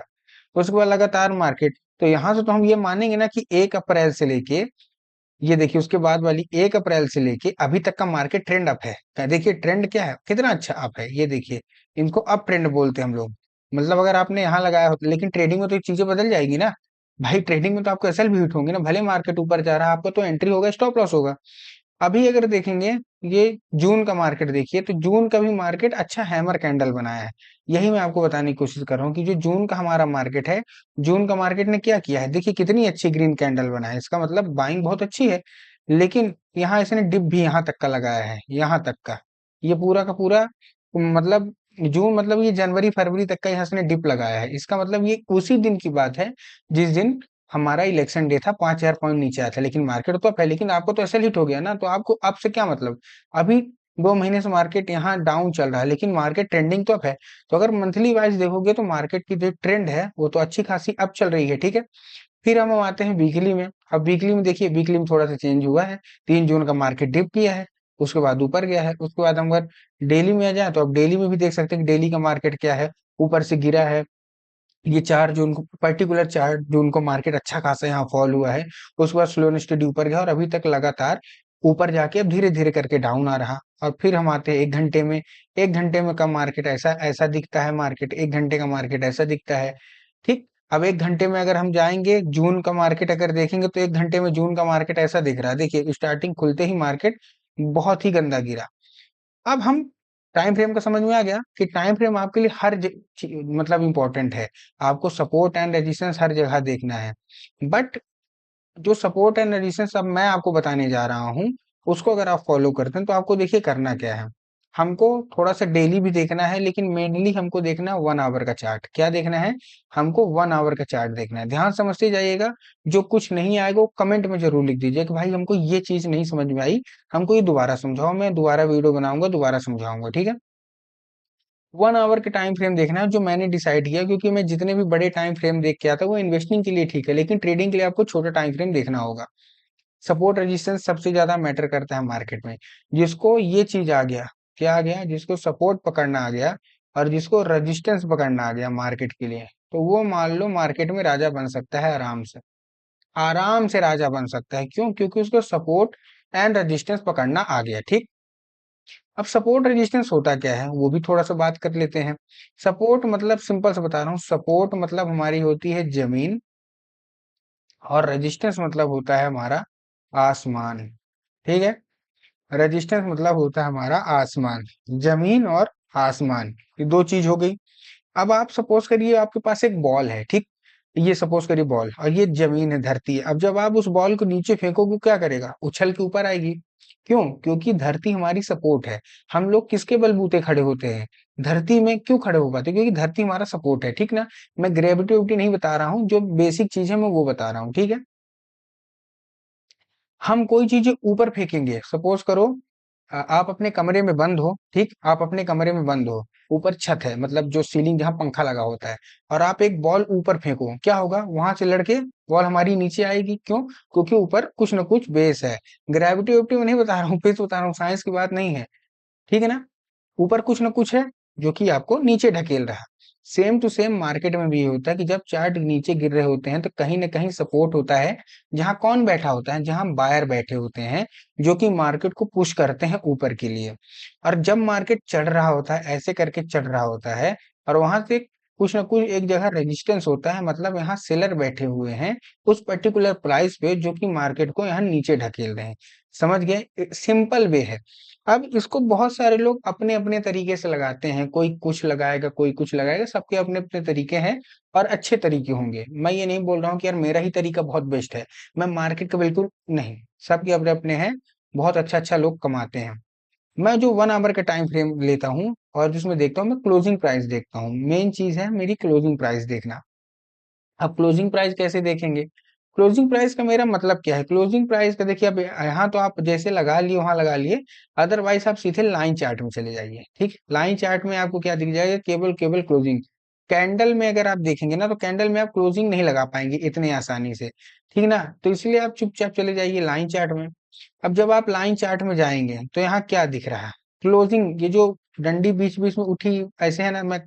उसके बाद लगातार मार्केट, तो यहाँ से तो हम ये मानेंगे ना कि 1 अप्रैल से लेके, ये देखिए उसके बाद वाली 1 अप्रैल से लेके अभी तक का मार्केट ट्रेंड अप है। देखिए ट्रेंड क्या है, कितना अच्छा अप है, ये देखिए, इनको अप ट्रेंड बोलते हैं हम लोग। मतलब अगर आपने यहाँ लगाया हो, लेकिन ट्रेडिंग में तो ये चीजें बदल जाएगी ना भाई, ट्रेडिंग में तो आपको एसएल भी हिट होंगे ना, भले मार्केट ऊपर जा रहा है, आपका तो एंट्री होगा, स्टॉप लॉस होगा। अभी अगर देखेंगे, ये जून का मार्केट देखिए, तो जून का भी मार्केट अच्छा हैमर कैंडल बनाया है। यही मैं आपको बताने की कोशिश कर रहा हूँ कि जो जून का हमारा मार्केट है, जून का मार्केट ने क्या किया है, देखिए कितनी अच्छी ग्रीन कैंडल बनाया है, इसका मतलब बाइंग बहुत अच्छी है। लेकिन यहाँ इसने डिप भी यहाँ तक का लगाया है, यहाँ तक का, ये पूरा का पूरा, मतलब जून, मतलब ये जनवरी फरवरी तक का यहाँ इसने डिप लगाया है। इसका मतलब ये उसी दिन की बात है जिस दिन हमारा इलेक्शन डे था, 5,000 पॉइंट नीचे आया था, लेकिन मार्केट तो है, लेकिन आपको तो ऐसे हिट हो गया ना, तो आपको अब से क्या मतलब। अभी 2 महीने से मार्केट यहाँ डाउन चल रहा है, लेकिन मार्केट ट्रेंडिंग तो अप है। तो अगर मंथली वाइज देखोगे तो मार्केट की जो ट्रेंड है वो तो अच्छी खासी अप चल रही है, ठीक है। फिर हम आते हैं वीकली में। अब वीकली में देखिए, वीकली में थोड़ा सा चेंज हुआ है। 3 जून का मार्केट डिप किया है, उसके बाद ऊपर गया है। उसके बाद हम अगर डेली में आ जाए, तो अब डेली में भी देख सकते हैं कि डेली का मार्केट क्या है, ऊपर से गिरा है। ये 4 जून को, पर्टिकुलर 4 जून को मार्केट अच्छा खासा यहाँ फॉल हुआ है। उसके बाद स्लो एंड स्टेडी ऊपर गया और अभी तक लगातार ऊपर जाके अब धीरे धीरे करके डाउन आ रहा। और फिर हम आते हैं 1 घंटे में। 1 घंटे में का मार्केट ऐसा ऐसा दिखता है, मार्केट 1 घंटे का मार्केट ऐसा दिखता है, ठीक। अब 1 घंटे में अगर हम जाएंगे, जून का मार्केट अगर देखेंगे, तो 1 घंटे में जून का मार्केट ऐसा दिख रहा है, देखिए स्टार्टिंग खुलते ही मार्केट बहुत ही गंदा गिरा। अब हम टाइम फ्रेम का समझ में आ गया कि टाइम फ्रेम आपके लिए मतलब इंपॉर्टेंट है। आपको सपोर्ट एंड रेजिस्टेंस हर जगह देखना है। बट जो सपोर्ट एंड रेजिस्टेंस अब मैं आपको बताने जा रहा हूँ, उसको अगर आप फॉलो करते हैं तो आपको देखिए करना क्या है, हमको थोड़ा सा डेली भी देखना है, लेकिन मेनली हमको देखना है 1 आवर का चार्ट। क्या देखना है, हमको 1 आवर का चार्ट देखना है। ध्यान समझते जाइएगा, जो कुछ नहीं आएगा वो कमेंट में जरूर लिख दीजिए कि भाई हमको ये चीज नहीं समझ में आई, हमको ये दोबारा समझाओ, मैं दोबारा वीडियो बनाऊंगा, दोबारा समझाऊंगा, ठीक है। 1 आवर के टाइम फ्रेम देखना है जो मैंने डिसाइड किया, क्योंकि मैं जितने भी बड़े टाइम फ्रेम देख के आता वो इन्वेस्टिंग के लिए ठीक है, लेकिन ट्रेडिंग के लिए आपको छोटा टाइम फ्रेम देखना होगा। सपोर्ट रेजिस्टेंस सबसे ज्यादा मैटर करता है मार्केट में। जिसको ये चीज आ गया, क्या आ गया, जिसको सपोर्ट पकड़ना आ गया और जिसको रेजिस्टेंस पकड़ना आ गया मार्केट के लिए, तो वो मान लो मार्केट में राजा बन सकता है आराम से। आराम से राजा बन सकता है, क्यों, क्योंकि उसको सपोर्ट एंड रेजिस्टेंस पकड़ना आ गया, ठीक। अब सपोर्ट रेजिस्टेंस होता क्या है वो भी थोड़ा सा बात कर लेते हैं। सपोर्ट मतलब सिंपल से बता रहा हूँ, सपोर्ट मतलब हमारी होती है जमीन, और रेजिस्टेंस मतलब होता है हमारा आसमान, ठीक है। रेजिस्टेंस मतलब होता है हमारा आसमान, जमीन और आसमान, ये दो चीज हो गई। अब आप सपोज करिए आपके पास एक बॉल है, ठीक। ये सपोज करिए बॉल, और ये जमीन है, धरती है। अब जब आप उस बॉल को नीचे फेंकोगे क्या करेगा, उछल के ऊपर आएगी। क्यों, क्योंकि धरती हमारी सपोर्ट है। हम लोग किसके बलबूते खड़े होते हैं, धरती में क्यों खड़े हो पाते हैं, क्योंकि धरती हमारा सपोर्ट है, ठीक ना। मैं ग्रेविटी वेविटी नहीं बता रहा हूँ, जो बेसिक चीज है मैं वो बता रहा हूँ, ठीक है। हम कोई चीजें ऊपर फेंकेंगे, सपोज करो आप अपने कमरे में बंद हो, ठीक, आप अपने कमरे में बंद हो, ऊपर छत है, मतलब जो सीलिंग जहाँ पंखा लगा होता है, और आप एक बॉल ऊपर फेंको, क्या होगा, वहां से लड़के बॉल हमारी नीचे आएगी। क्यों, क्योंकि ऊपर कुछ ना कुछ बेस है। ग्रेविटी वेविटी में नहीं बता रहा हूँ, बेस बता रहा हूँ, साइंस की बात नहीं है, ठीक है ना। ऊपर कुछ ना कुछ है जो कि आपको नीचे ढकेल रहा है। सेम टू सेम मार्केट में भी ये होता है कि जब चार्ट नीचे गिर रहे होते हैं तो कहीं ना कहीं सपोर्ट होता है, जहां कौन बैठा होता है, जहां बायर बैठे होते हैं, जो कि मार्केट को पुश करते हैं ऊपर के लिए। और जब मार्केट चढ़ रहा होता है, ऐसे करके चढ़ रहा होता है, और वहां से कुछ ना कुछ एक जगह रेजिस्टेंस होता है, मतलब यहाँ सेलर बैठे हुए हैं उस पर्टिकुलर प्राइस पे, जो कि मार्केट को यहाँ नीचे ढकेल रहे हैं। समझ गए, सिंपल वे है। अब इसको बहुत सारे लोग अपने अपने तरीके से लगाते हैं, कोई कुछ लगाएगा, कोई कुछ लगाएगा, सबके अपने अपने तरीके हैं और अच्छे तरीके होंगे। मैं ये नहीं बोल रहा हूँ कि यार मेरा ही तरीका बहुत बेस्ट है, मैं मार्केट का बिल्कुल नहीं, सबके अपने अपने हैं, बहुत अच्छा अच्छा लोग कमाते हैं। मैं जो 1 आवर का टाइम फ्रेम लेता हूँ और जिसमें देखता हूँ, मैं क्लोजिंग प्राइस देखता हूँ, मेन चीज है मेरी क्लोजिंग प्राइस देखना। अब क्लोजिंग प्राइस कैसे देखेंगे, क्लोजिंग प्राइस का मेरा मतलब क्या है, क्लोजिंग प्राइस का देखिए, अब यहाँ तो आप जैसे लगा लिए वहां लगा लिए, अदरवाइज आप सीधे लाइन चार्ट में चले जाइए, ठीक। लाइन चार्ट में आपको क्या दिख जाएगा, केवल केवल क्लोजिंग। कैंडल में अगर आप देखेंगे ना, तो कैंडल में आप क्लोजिंग नहीं लगा पाएंगे इतने आसानी से, ठीक ना। तो इसलिए आप चुपचाप चले जाइए लाइन चार्ट में। अब जब आप लाइन चार्ट में जाएंगे तो यहाँ क्या दिख रहा है, क्लोजिंग, ये जो डंडी बीच बीच में उठी ऐसे है ना, मैं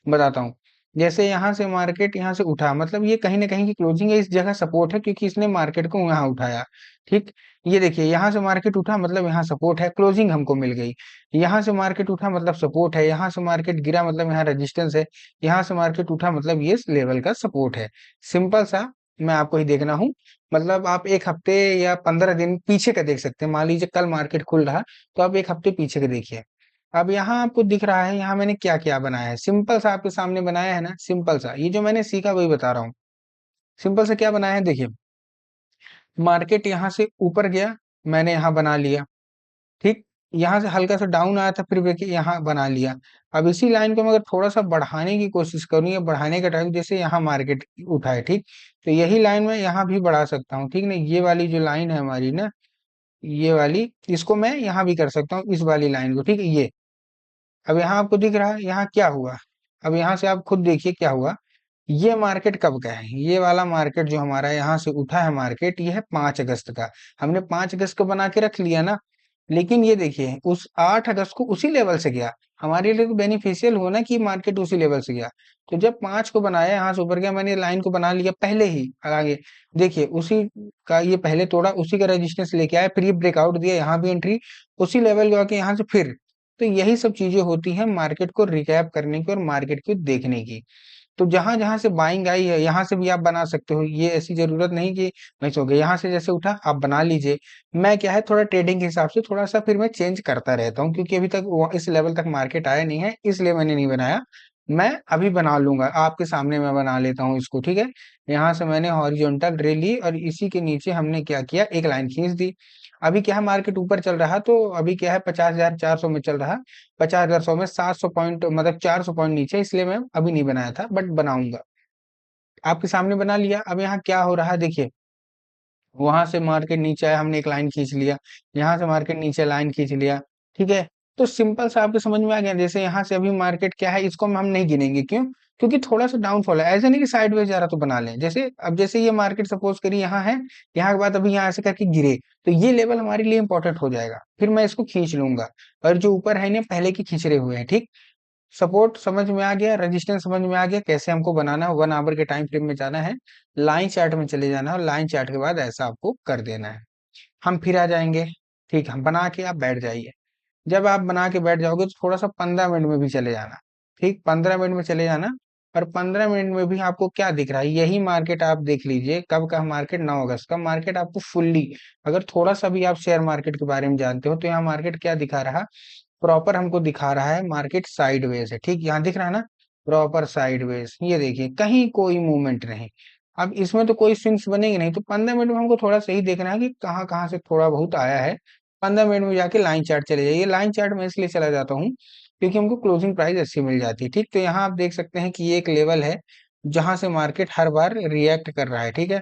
बताता हूँ। जैसे यहाँ से मार्केट यहाँ से उठा, मतलब ये कहीं ना कहीं की क्लोजिंग है, इस जगह सपोर्ट है क्योंकि इसने मार्केट को यहाँ उठाया, ठीक। ये देखिए यहाँ से मार्केट उठा, मतलब यहाँ सपोर्ट है, क्लोजिंग हमको मिल गई। यहाँ से मार्केट उठा मतलब सपोर्ट है, यहाँ से मार्केट गिरा मतलब यहाँ रेजिस्टेंस है, यहाँ से मार्केट उठा मतलब ये इस लेवल का सपोर्ट है। सिंपल सा, मैं आपको ही देखना हूँ। मतलब आप एक हफ्ते या 15 दिन पीछे का देख सकते हैं, मान लीजिए कल मार्केट खुल रहा, तो आप एक हफ्ते पीछे का देखिए। अब यहाँ आपको दिख रहा है, यहाँ मैंने क्या क्या बनाया है, सिंपल सा आपके सामने बनाया है ना, सिंपल सा, ये जो मैंने सीखा वही बता रहा हूँ। सिंपल से क्या बनाया है देखिए, मार्केट यहाँ से ऊपर गया, मैंने यहाँ बना लिया, ठीक। यहाँ से हल्का सा डाउन आया था, फिर देखिए यहाँ बना लिया। अब इसी लाइन को मैं अगर थोड़ा सा बढ़ाने की कोशिश करूँ, या बढ़ाने का टाइम, जैसे यहाँ मार्केट उठा है, ठीक, तो यही लाइन मैं यहाँ भी बढ़ा सकता हूँ, ठीक ना। ये वाली जो लाइन है हमारी ना, ये वाली, इसको मैं यहाँ भी कर सकता हूँ, इस वाली लाइन को, ठीक है, ये। अब यहाँ आपको दिख रहा है यहाँ क्या हुआ, अब यहाँ से आप खुद देखिए क्या हुआ। ये मार्केट कब का है, ये वाला मार्केट जो हमारा यहाँ से उठा है मार्केट, ये है 5 अगस्त का। हमने 5 अगस्त को बना के रख लिया ना। लेकिन ये देखिए उस 8 अगस्त को उसी लेवल से गया, हमारे लिए तो बेनिफिशियल हुआ ना कि मार्केट उसी लेवल से गया। तो जब 5 को बनाया यहाँ से ऊपर गया, मैंने लाइन को बना लिया पहले ही आगे, देखिए उसी का ये पहले तोड़ा, उसी का रेजिस्टेंस लेके आया, फिर ये ब्रेकआउट दिया, यहाँ भी एंट्री, उसी लेवल को आके यहाँ से फिर। तो यही सब चीजें होती हैं मार्केट को रिकैप करने की और मार्केट को देखने की। तो जहां जहां से बाइंग आई है, यहाँ से भी आप बना सकते हो, ये ऐसी जरूरत नहीं कि मिस हो गया, यहाँ से जैसे उठा आप बना लीजिए। मैं क्या है, थोड़ा ट्रेडिंग के हिसाब से थोड़ा सा फिर मैं चेंज करता रहता हूँ, क्योंकि अभी तक इस लेवल तक मार्केट आया नहीं है, इसलिए मैंने नहीं बनाया। मैं अभी बना लूंगा आपके सामने, मैं बना लेता हूँ इसको, ठीक है। यहाँ से मैंने हॉरिजॉन्टल रे ली और इसी के नीचे हमने क्या किया, एक लाइन खींच दी। अभी क्या है, मार्केट ऊपर चल रहा, तो अभी क्या है 50,400 में चल रहा, 50,100 में 700 पॉइंट मतलब 400 पॉइंट नीचे, इसलिए मैं अभी नहीं बनाया था, बट बनाऊंगा। आपके सामने बना लिया। अब यहाँ क्या हो रहा है देखिए, वहां से मार्केट नीचे आया, हमने एक लाइन खींच लिया, यहाँ से मार्केट नीचे लाइन खींच लिया, ठीक है। तो सिंपल सा आपको समझ में आ गया। जैसे यहाँ से अभी मार्केट क्या है, इसको हम नहीं गिनेंगे, क्यों? क्योंकि थोड़ा सा डाउनफॉल है, ऐसा नहीं कि साइडवेज जा रहा तो बना लें। जैसे अब जैसे ये मार्केट सपोज करिए यहाँ है, यहाँ के बाद अभी यहाँ से करके गिरे, तो ये लेवल हमारे लिए इंपॉर्टेंट हो जाएगा, फिर मैं इसको खींच लूंगा। और जो ऊपर है ना, पहले की खींच रहे हुए हैं, ठीक। सपोर्ट समझ में आ गया, रेजिस्टेंस समझ में आ गया, कैसे हमको बनाना है, 1 आवर के टाइम फ्रेम में जाना है, लाइन चार्ट में चले जाना है, और लाइन चार्ट के बाद ऐसा आपको कर देना है। हम फिर आ जाएंगे, ठीक, हम बना के आप बैठ जाइए। जब आप बना के बैठ जाओगे तो थोड़ा सा 15 मिनट में भी चले जाना, ठीक, 15 मिनट में चले जाना। और 15 मिनट में भी आपको क्या दिख रहा है, यही मार्केट आप देख लीजिए, कब का मार्केट, 9 अगस्त का मार्केट आपको फुल्ली। अगर थोड़ा सा भी आप शेयर मार्केट के बारे में जानते हो तो यहाँ मार्केट क्या दिखा रहा, प्रॉपर हमको दिखा रहा है, मार्केट साइडवेज है, ठीक, यहाँ दिख रहा है ना, प्रॉपर साइडवेज। ये देखिए कहीं कोई मूवमेंट नहीं। अब इसमें तो कोई स्विंग्स बनेंगे नहीं, तो 15 मिनट में हमको थोड़ा सही देखना है कि कहाँ कहाँ से थोड़ा बहुत आया है। 15 मिनट में जाके लाइन चार्ट चले जाइए। लाइन चार्ट में इसलिए चला जाता हूँ क्योंकि हमको क्लोजिंग प्राइस अच्छी मिल जाती है, ठीक। तो यहाँ आप देख सकते हैं कि ये एक लेवल है जहां से मार्केट हर बार रिएक्ट कर रहा है, ठीक है।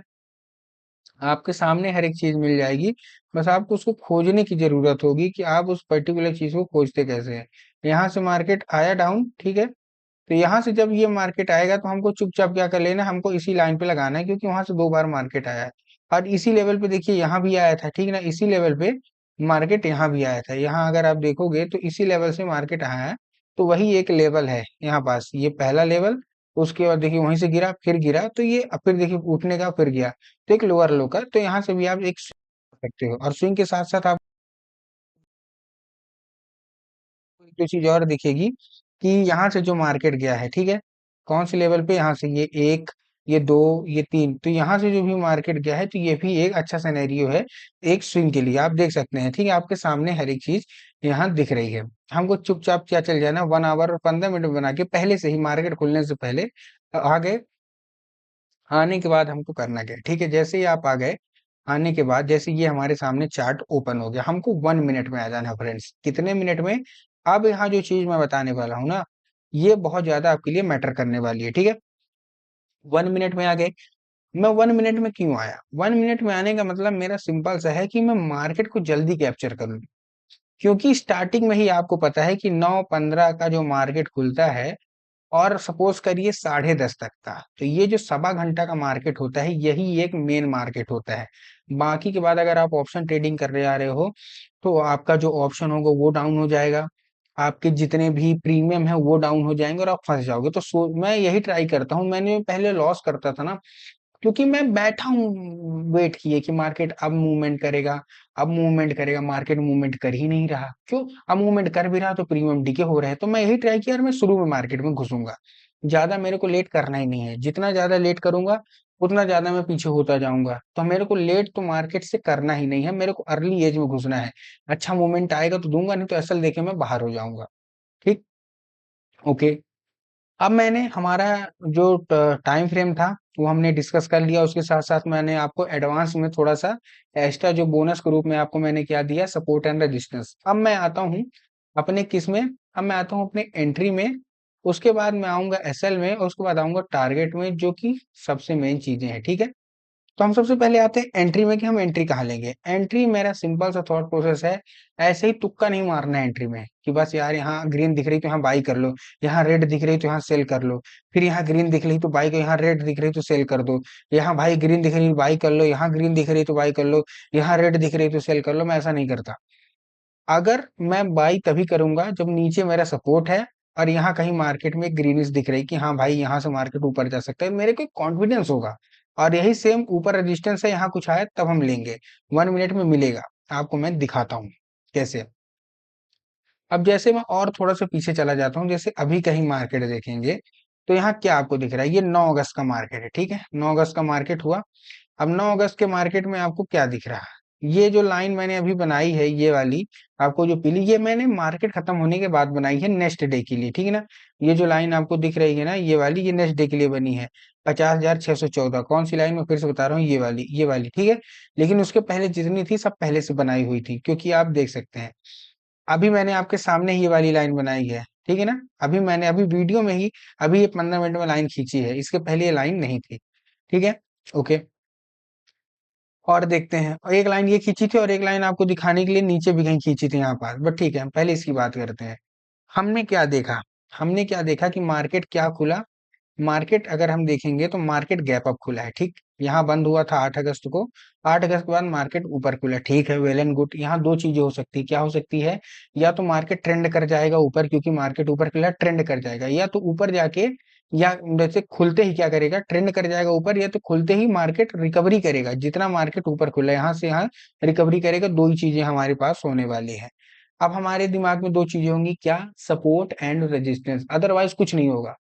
आपके सामने हर एक चीज मिल जाएगी, बस आपको उसको खोजने की जरूरत होगी कि आप उस पर्टिकुलर चीज को खोजते कैसे हैं। यहाँ से मार्केट आया डाउन, ठीक है। तो यहाँ से जब ये मार्केट आएगा तो हमको चुपचाप क्या कर लेना है, हमको इसी लाइन पे लगाना है, क्योंकि वहां से 2 बार मार्केट आया है। और इसी लेवल पे देखिए यहाँ भी आया था, ठीक ना, इसी लेवल पे मार्केट यहाँ भी आया था। यहाँ अगर आप देखोगे तो इसी लेवल से मार्केट आया है, तो वही एक लेवल है यहाँ पास, ये पहला लेवल। उसके बाद देखिए वहीं से गिरा, फिर गिरा, तो ये अब फिर देखिए उठने का, फिर गया, तो एक लोअर लो का। तो यहाँ से भी आप एक swing कर सकते हो, और स्विंग के साथ साथ आप एक चीज और दिखेगी कि यहाँ से जो मार्केट गया है, ठीक है, कौन से लेवल पे, यहाँ से ये एक, ये दो, ये तीन, तो यहाँ से जो भी मार्केट गया है, तो ये भी एक अच्छा सिनेरियो है एक स्विंग के लिए, आप देख सकते हैं, ठीक है। आपके सामने हर एक चीज यहाँ दिख रही है। हमको चुपचाप क्या चल जाना, 1 आवर और 15 मिनट बना के पहले से ही, मार्केट खुलने से पहले आ गए। आने के बाद हमको करना क्या है, ठीक है, जैसे ही आप आ गए, आने के बाद जैसे ये हमारे सामने चार्ट ओपन हो गया, हमको 1 मिनट में आ जाना है फ्रेंड्स। कितने मिनट में? अब यहाँ जो चीज मैं बताने वाला हूँ ना, ये बहुत ज्यादा आपके लिए मैटर करने वाली है, ठीक है। 1 मिनट में आ गए। मैं 1 मिनट में क्यों आया? 1 मिनट में आने का मतलब मेरा सिंपल सा है कि मैं मार्केट को जल्दी कैप्चर करूँ, क्योंकि स्टार्टिंग में ही आपको पता है कि 9:15 का जो मार्केट खुलता है, और सपोज करिए 10:30 तक का, तो ये जो सवा घंटा का मार्केट होता है, यही एक मेन मार्केट होता है। बाकी के बाद अगर आप ऑप्शन ट्रेडिंग करने आ रहे हो, तो आपका जो ऑप्शन होगा वो डाउन हो जाएगा, आपके जितने भी प्रीमियम है वो डाउन हो जाएंगे, और आप फंस जाओगे। तो मैं यही ट्राई करता हूँ, मैंने पहले लॉस करता था ना, क्योंकि मैं बैठा हूँ वेट किए कि मार्केट अब मूवमेंट करेगा, अब मूवमेंट करेगा, मार्केट मूवमेंट कर ही नहीं रहा, क्यों? अब मूवमेंट कर भी रहा तो प्रीमियम डीके हो रहे हैं। तो मैं यही ट्राई किया, और मैं शुरू में मार्केट में घुसूंगा, ज्यादा मेरे को लेट करना ही नहीं है। जितना ज्यादा लेट करूंगा उतना ज्यादा मैं पीछे होता जाऊंगा, तो मेरे को लेट तो मार्केट से करना ही नहीं है, मेरे को अर्ली एज में घुसना है। अच्छा मूवमेंट आएगा तो दूंगा, नहीं तो असल देखे मैं बाहर हो जाऊंगा, ठीक। ओके। अब मैंने हमारा जो टाइम फ्रेम था वो हमने डिस्कस कर लिया, उसके साथ साथ मैंने आपको एडवांस में थोड़ा सा एक्स्ट्रा जो बोनस के रूप में आपको मैंने क्या दिया, सपोर्ट एंड रेजिस्टेंस। अब मैं आता हूँ अपने किस में, अब मैं आता हूँ अपने एंट्री में, उसके बाद मैं आऊंगा एसएल में, और उसके बाद आऊंगा टारगेट में, जो कि सबसे मेन चीजें हैं, ठीक है। तो हम सबसे पहले आते हैं एंट्री में, कि हम एंट्री कहाँ लेंगे। एंट्री मेरा सिंपल सा थॉट प्रोसेस है, ऐसे ही तुक्का नहीं मारना है एंट्री में, कि बस यार यहाँ ग्रीन दिख रही तो यहाँ बाई कर लो, यहाँ रेड दिख रही तो यहाँ सेल कर लो, फिर यहाँ ग्रीन दिख रही तो बाई करो, यहाँ रेड दिख रही तो सेल कर दो, यहाँ भाई ग्रीन दिख रही बाई कर लो, यहाँ ग्रीन दिख रही तो बाई कर लो, यहाँ रेड दिख रही तो सेल कर लो। मैं ऐसा नहीं करता। अगर मैं बाई तभी करूंगा जब नीचे मेरा सपोर्ट है, और यहाँ कहीं मार्केट में ग्रीनिश दिख रही कि हाँ भाई यहाँ से मार्केट ऊपर जा सकता है, मेरे को कॉन्फिडेंस होगा। और यही सेम ऊपर रेजिस्टेंस है, यहाँ कुछ आया तब हम लेंगे, 1 मिनट में मिलेगा। आपको मैं दिखाता हूँ कैसे। अब जैसे मैं और थोड़ा सा पीछे चला जाता हूँ, जैसे अभी कहीं मार्केट देखेंगे, तो यहाँ क्या आपको दिख रहा है, ये 9 अगस्त का मार्केट है, ठीक है, 9 अगस्त का मार्केट हुआ। अब 9 अगस्त के मार्केट में आपको क्या दिख रहा है? ये जो लाइन मैंने अभी बनाई है ये वाली, आपको जो पीली, ये मैंने मार्केट खत्म होने के बाद बनाई है नेक्स्ट डे के लिए, ठीक है ना। ये जो लाइन आपको दिख रही है ना ये वाली, ये नेक्स्ट डे के लिए बनी है। 50,614 कौन सी लाइन, मैं फिर से बता रहा हूँ, ये वाली ठीक है। लेकिन उसके पहले जितनी थी सब पहले से बनाई हुई थी, क्योंकि आप देख सकते हैं अभी मैंने आपके सामने ये वाली लाइन बनाई है, ठीक है ना। अभी मैंने अभी वीडियो में ही अभी ये 15 मिनट में लाइन खींची है, इसके पहले ये लाइन नहीं थी, ठीक है। ओके, और देखते हैं, और एक लाइन ये खींची थी और एक लाइन आपको दिखाने के लिए नीचे भी कहीं खींची थी यहाँ पास, बट ठीक है हम पहले इसकी बात करते हैं। हमने क्या देखा, हमने क्या देखा कि मार्केट क्या खुला। मार्केट अगर हम देखेंगे तो मार्केट गैप अप खुला है, ठीक। यहाँ बंद हुआ था 8 अगस्त को, 8 अगस्त के बाद मार्केट ऊपर खुला, ठीक है, वेल एंड गुड। यहाँ दो चीजें हो सकती है, क्या हो सकती है, या तो मार्केट ट्रेंड कर जाएगा ऊपर, क्योंकि मार्केट ऊपर खुला ट्रेंड कर जाएगा, या तो ऊपर जाके, या जैसे खुलते ही क्या करेगा, ट्रेंड कर जाएगा ऊपर, या तो खुलते ही मार्केट रिकवरी करेगा, जितना मार्केट ऊपर खुला है यहाँ से यहाँ रिकवरी करेगा। दो ही चीजें हमारे पास होने वाली है। अब हमारे दिमाग में दो चीजें होंगी, क्या, सपोर्ट एंड रेजिस्टेंस, अदरवाइज कुछ नहीं होगा।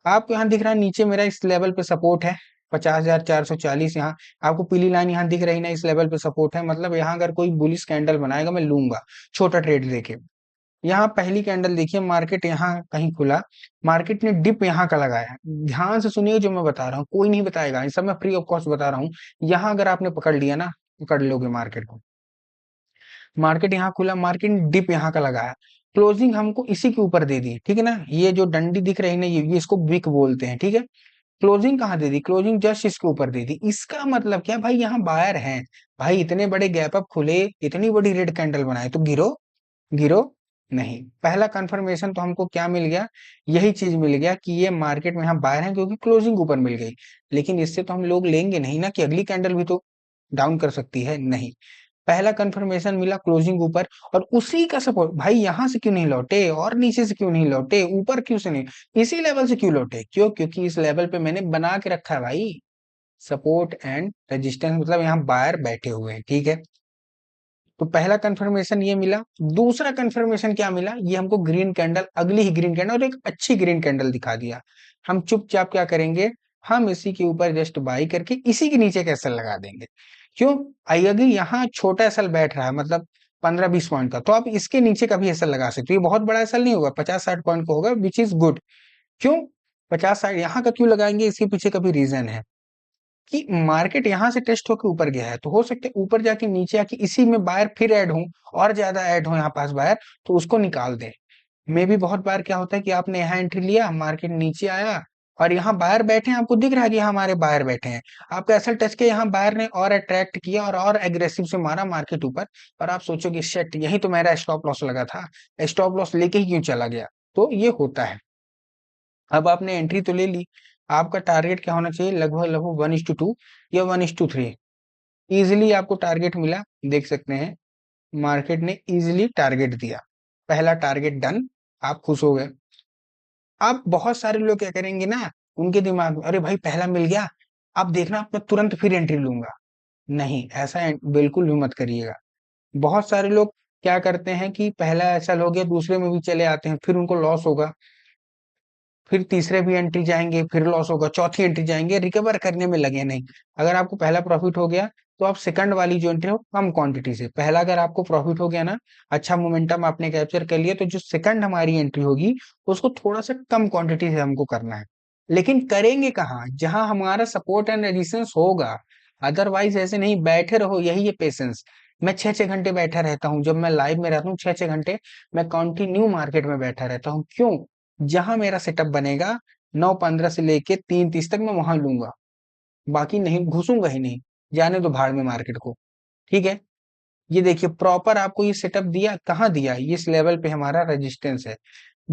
आपको यहाँ दिख रहा है नीचे मेरा इस लेवल पे सपोर्ट है 50,440, यहाँ आपको पीली लाइन यहाँ दिख रही ना, इस लेवल पे सपोर्ट है, मतलब यहाँ अगर कोई बुलिश कैंडल बनाएगा मैं लूंगा छोटा ट्रेड लेके। यहाँ पहली कैंडल देखिए, मार्केट यहाँ कहीं खुला, मार्केट ने डिप यहाँ का लगाया, ध्यान से सुनिए जो मैं बता रहा हूँ, कोई नहीं बताएगा, ये सब मैं फ्री ऑफ कॉस्ट बता रहा हूँ। यहाँ अगर आपने पकड़ लिया ना, पकड़ लोगे मार्केट को, मार्केट यहाँ खुला, मार्केट ने डिप यहाँ का लगाया, क्लोजिंग हमको इसी के ऊपर दे दी, ठीक है ना। ये जो डंडी दिख रही है ना, ये इसको विक बोलते हैं, ठीक है। क्लोजिंग कहाँ दे दी, क्लोजिंग जस्ट इसके ऊपर दे दी, इसका मतलब क्या भाई, यहाँ बायर हैं। भाई इतने बड़े गैप अप खुले, इतनी बड़ी रेड कैंडल बनाए, तो गिरो, गिरो नहीं। पहला कंफर्मेशन तो हमको क्या मिल गया, यही चीज मिल गया कि ये मार्केट में यहाँ बायर है, क्योंकि क्लोजिंग ऊपर मिल गई। लेकिन इससे तो हम लोग लेंगे नहीं ना कि अगली कैंडल भी तो डाउन कर सकती है, नहीं। पहला कंफर्मेशन मिला क्लोजिंग ऊपर, और उसी का सपोर्ट, भाई यहां से क्यों नहीं लौटे, और नीचे से क्यों नहीं लौटे, ऊपर क्यों से नहीं, इसी लेवल से क्यों लौटे, क्यों, क्योंकि इस लेवल पे मैंने बना के रखा है भाई, सपोर्ट एंड रेजिस्टेंस, मतलब यहाँ बायर बैठे हुए हैं, ठीक है। तो पहला कंफर्मेशन ये मिला। दूसरा कंफर्मेशन क्या मिला, ये हमको ग्रीन कैंडल, अगली ही ग्रीन कैंडल, और एक अच्छी ग्रीन कैंडल दिखा दिया। हम चुपचाप क्या करेंगे, हम इसी के ऊपर जस्ट बाई करके इसी के नीचे कैसल लगा देंगे। क्यों, अगर यहाँ छोटा एसल बैठ रहा है, मतलब 15-20 पॉइंट का, तो आप इसके नीचे का भी एसल लगा सकते हो। ये बहुत बड़ा एसल नहीं होगा, 50-60 पॉइंट का होगा, विच इज गुड। क्यों, 50-60 यहाँ का क्यों लगाएंगे, इसके पीछे का भी रीजन है कि मार्केट यहाँ से टेस्ट होकर ऊपर गया है, तो हो सकता है ऊपर जाके नीचे आके इसी में बायर फिर ऐड हो, और ज्यादा ऐड हो यहाँ पास बायर, तो उसको निकाल दे। मे भी बहुत बार क्या होता है कि आपने यहाँ एंट्री लिया, मार्केट नीचे आया और यहाँ बायर बैठे हैं, आपको दिख रहा है कि यहाँ हमारे बायर बैठे हैं, आपका ऐसा टच किया, यहाँ बायर ने और अट्रैक्ट किया और एग्रेसिव से मारा मार्केट ऊपर, और आप सोचोगे शेट यही तो मेरा स्टॉप लॉस लगा था, स्टॉप लॉस लेके ही क्यों चला गया। तो ये होता है। अब आपने एंट्री तो ले ली, आपका टारगेट क्या होना चाहिए, लगभग लगभग 1:2 या 1:3। इजिली आपको टारगेट मिला, देख सकते हैं मार्केट ने इजिली टारगेट दिया, पहला टारगेट डन, आप खुश हो गए। अब बहुत सारे लोग क्या करेंगे ना, उनके दिमाग में अरे भाई पहला मिल गया, अब देखना मैं तुरंत फिर एंट्री लूंगा। नहीं, ऐसा बिल्कुल भी मत करिएगा। बहुत सारे लोग क्या करते हैं कि पहला ऐसा हो गया, दूसरे में भी चले आते हैं, फिर उनको लॉस होगा, फिर तीसरे भी एंट्री जाएंगे, फिर लॉस होगा, चौथी एंट्री जाएंगे, रिकवर करने में लगे नहीं। अगर आपको पहला प्रॉफिट हो गया, तो आप सेकंड वाली जो एंट्री हो कम क्वांटिटी से, पहला अगर आपको प्रॉफिट हो गया ना, अच्छा मोमेंटम आपने कैप्चर कर लिया, तो जो सेकंड हमारी एंट्री होगी उसको थोड़ा सा कम क्वांटिटी से हमको करना है। लेकिन करेंगे कहाँ, जहां हमारा सपोर्ट एंड रेजिस्टेंस होगा। अदरवाइज ऐसे नहीं बैठे रहो, यही है पेशेंस। मैं 6-6 घंटे बैठा रहता हूँ, जब मैं लाइव में रहता हूँ 6-6 घंटे मैं कंटिन्यू मार्केट में बैठा रहता हूँ। क्यों, जहां मेरा सेटअप बनेगा 9:15 से लेके 3:30 तक मैं वहां लूंगा, बाकी नहीं घुसूंगा ही नहीं, जाने दो भाड़ में मार्केट को, ठीक है। ये देखिए प्रॉपर आपको ये सेटअप दिया, कहाँ दिया, ये इस लेवल पे हमारा रेजिस्टेंस है।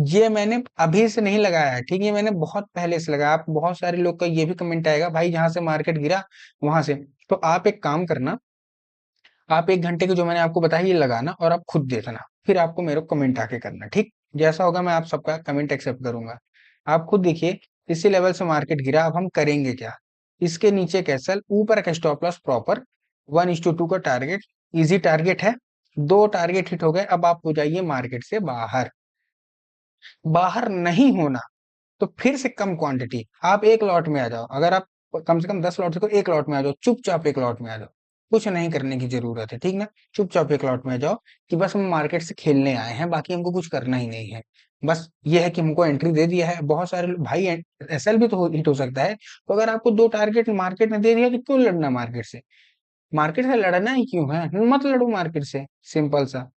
ये मैंने अभी से नहीं लगाया है, ठीक है, मैंने बहुत पहले से लगाया। आप बहुत सारे लोग का ये भी कमेंट आएगा भाई जहां से मार्केट गिरा वहां से, तो आप एक काम करना, आप 1 घंटे के जो मैंने आपको बताया ये लगाना, और आप खुद देखना, फिर आपको मेरे को कमेंट आके करना, ठीक। जैसा होगा मैं आप सबका कमेंट एक्सेप्ट करूंगा। आप खुद देखिए, इसी लेवल से मार्केट गिरा, अब हम करेंगे क्या, इसके नीचे कैसल, ऊपर का स्टॉप लॉस प्रॉपर, 1:2 का टारगेट, इजी टारगेट है। दो टारगेट हिट हो गए, अब आप हो जाइए मार्केट से बाहर। बाहर नहीं होना तो फिर से कम क्वांटिटी, आप एक लॉट में आ जाओ, अगर आप कम से कम 10 लॉट से, एक लॉट में आ जाओ, चुपचाप एक लॉट में आ जाओ, कुछ नहीं करने की जरूरत है, ठीक ना। चुपचाप एक लॉट में जाओ कि बस हम मार्केट से खेलने आए हैं, बाकी हमको कुछ करना ही नहीं है। बस ये है कि हमको एंट्री दे दिया है, बहुत सारे भाई एसएल भी तो हिट हो सकता है। तो अगर आपको दो टारगेट मार्केट ने दे दिया तो क्यों लड़ना मार्केट से? मार्केट से लड़ना ही क्यों है? मत लड़ो मार्केट से, सिंपल सा।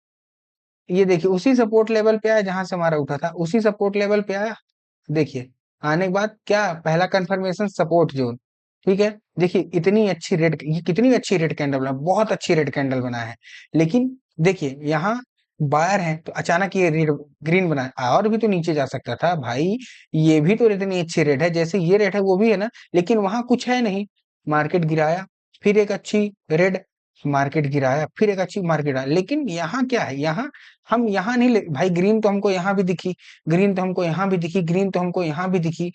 ये देखिए उसी सपोर्ट लेवल पे आया जहां से हमारा उठा था, उसी सपोर्ट लेवल पे आया। देखिए आने के बाद क्या पहला कंफर्मेशन सपोर्ट जोन, ठीक है। देखिए इतनी अच्छी रेड, ये कितनी अच्छी रेड कैंडल बना, बहुत अच्छी रेड कैंडल बना है। लेकिन देखिए यहाँ बायर है तो अचानक ये रेड ग्रीन बना है। और भी तो नीचे जा सकता था भाई, ये भी तो इतनी अच्छी रेड है, जैसे ये रेड है वो भी है ना, लेकिन वहां कुछ है नहीं। मार्केट गिराया, फिर एक अच्छी रेड, मार्केट गिराया, फिर एक अच्छी मार्केट गिराया। लेकिन यहाँ क्या है, यहाँ हम यहाँ नहीं ले भाई, ग्रीन तो हमको यहाँ भी दिखी, ग्रीन तो हमको यहाँ भी दिखी, ग्रीन तो हमको यहाँ भी दिखी,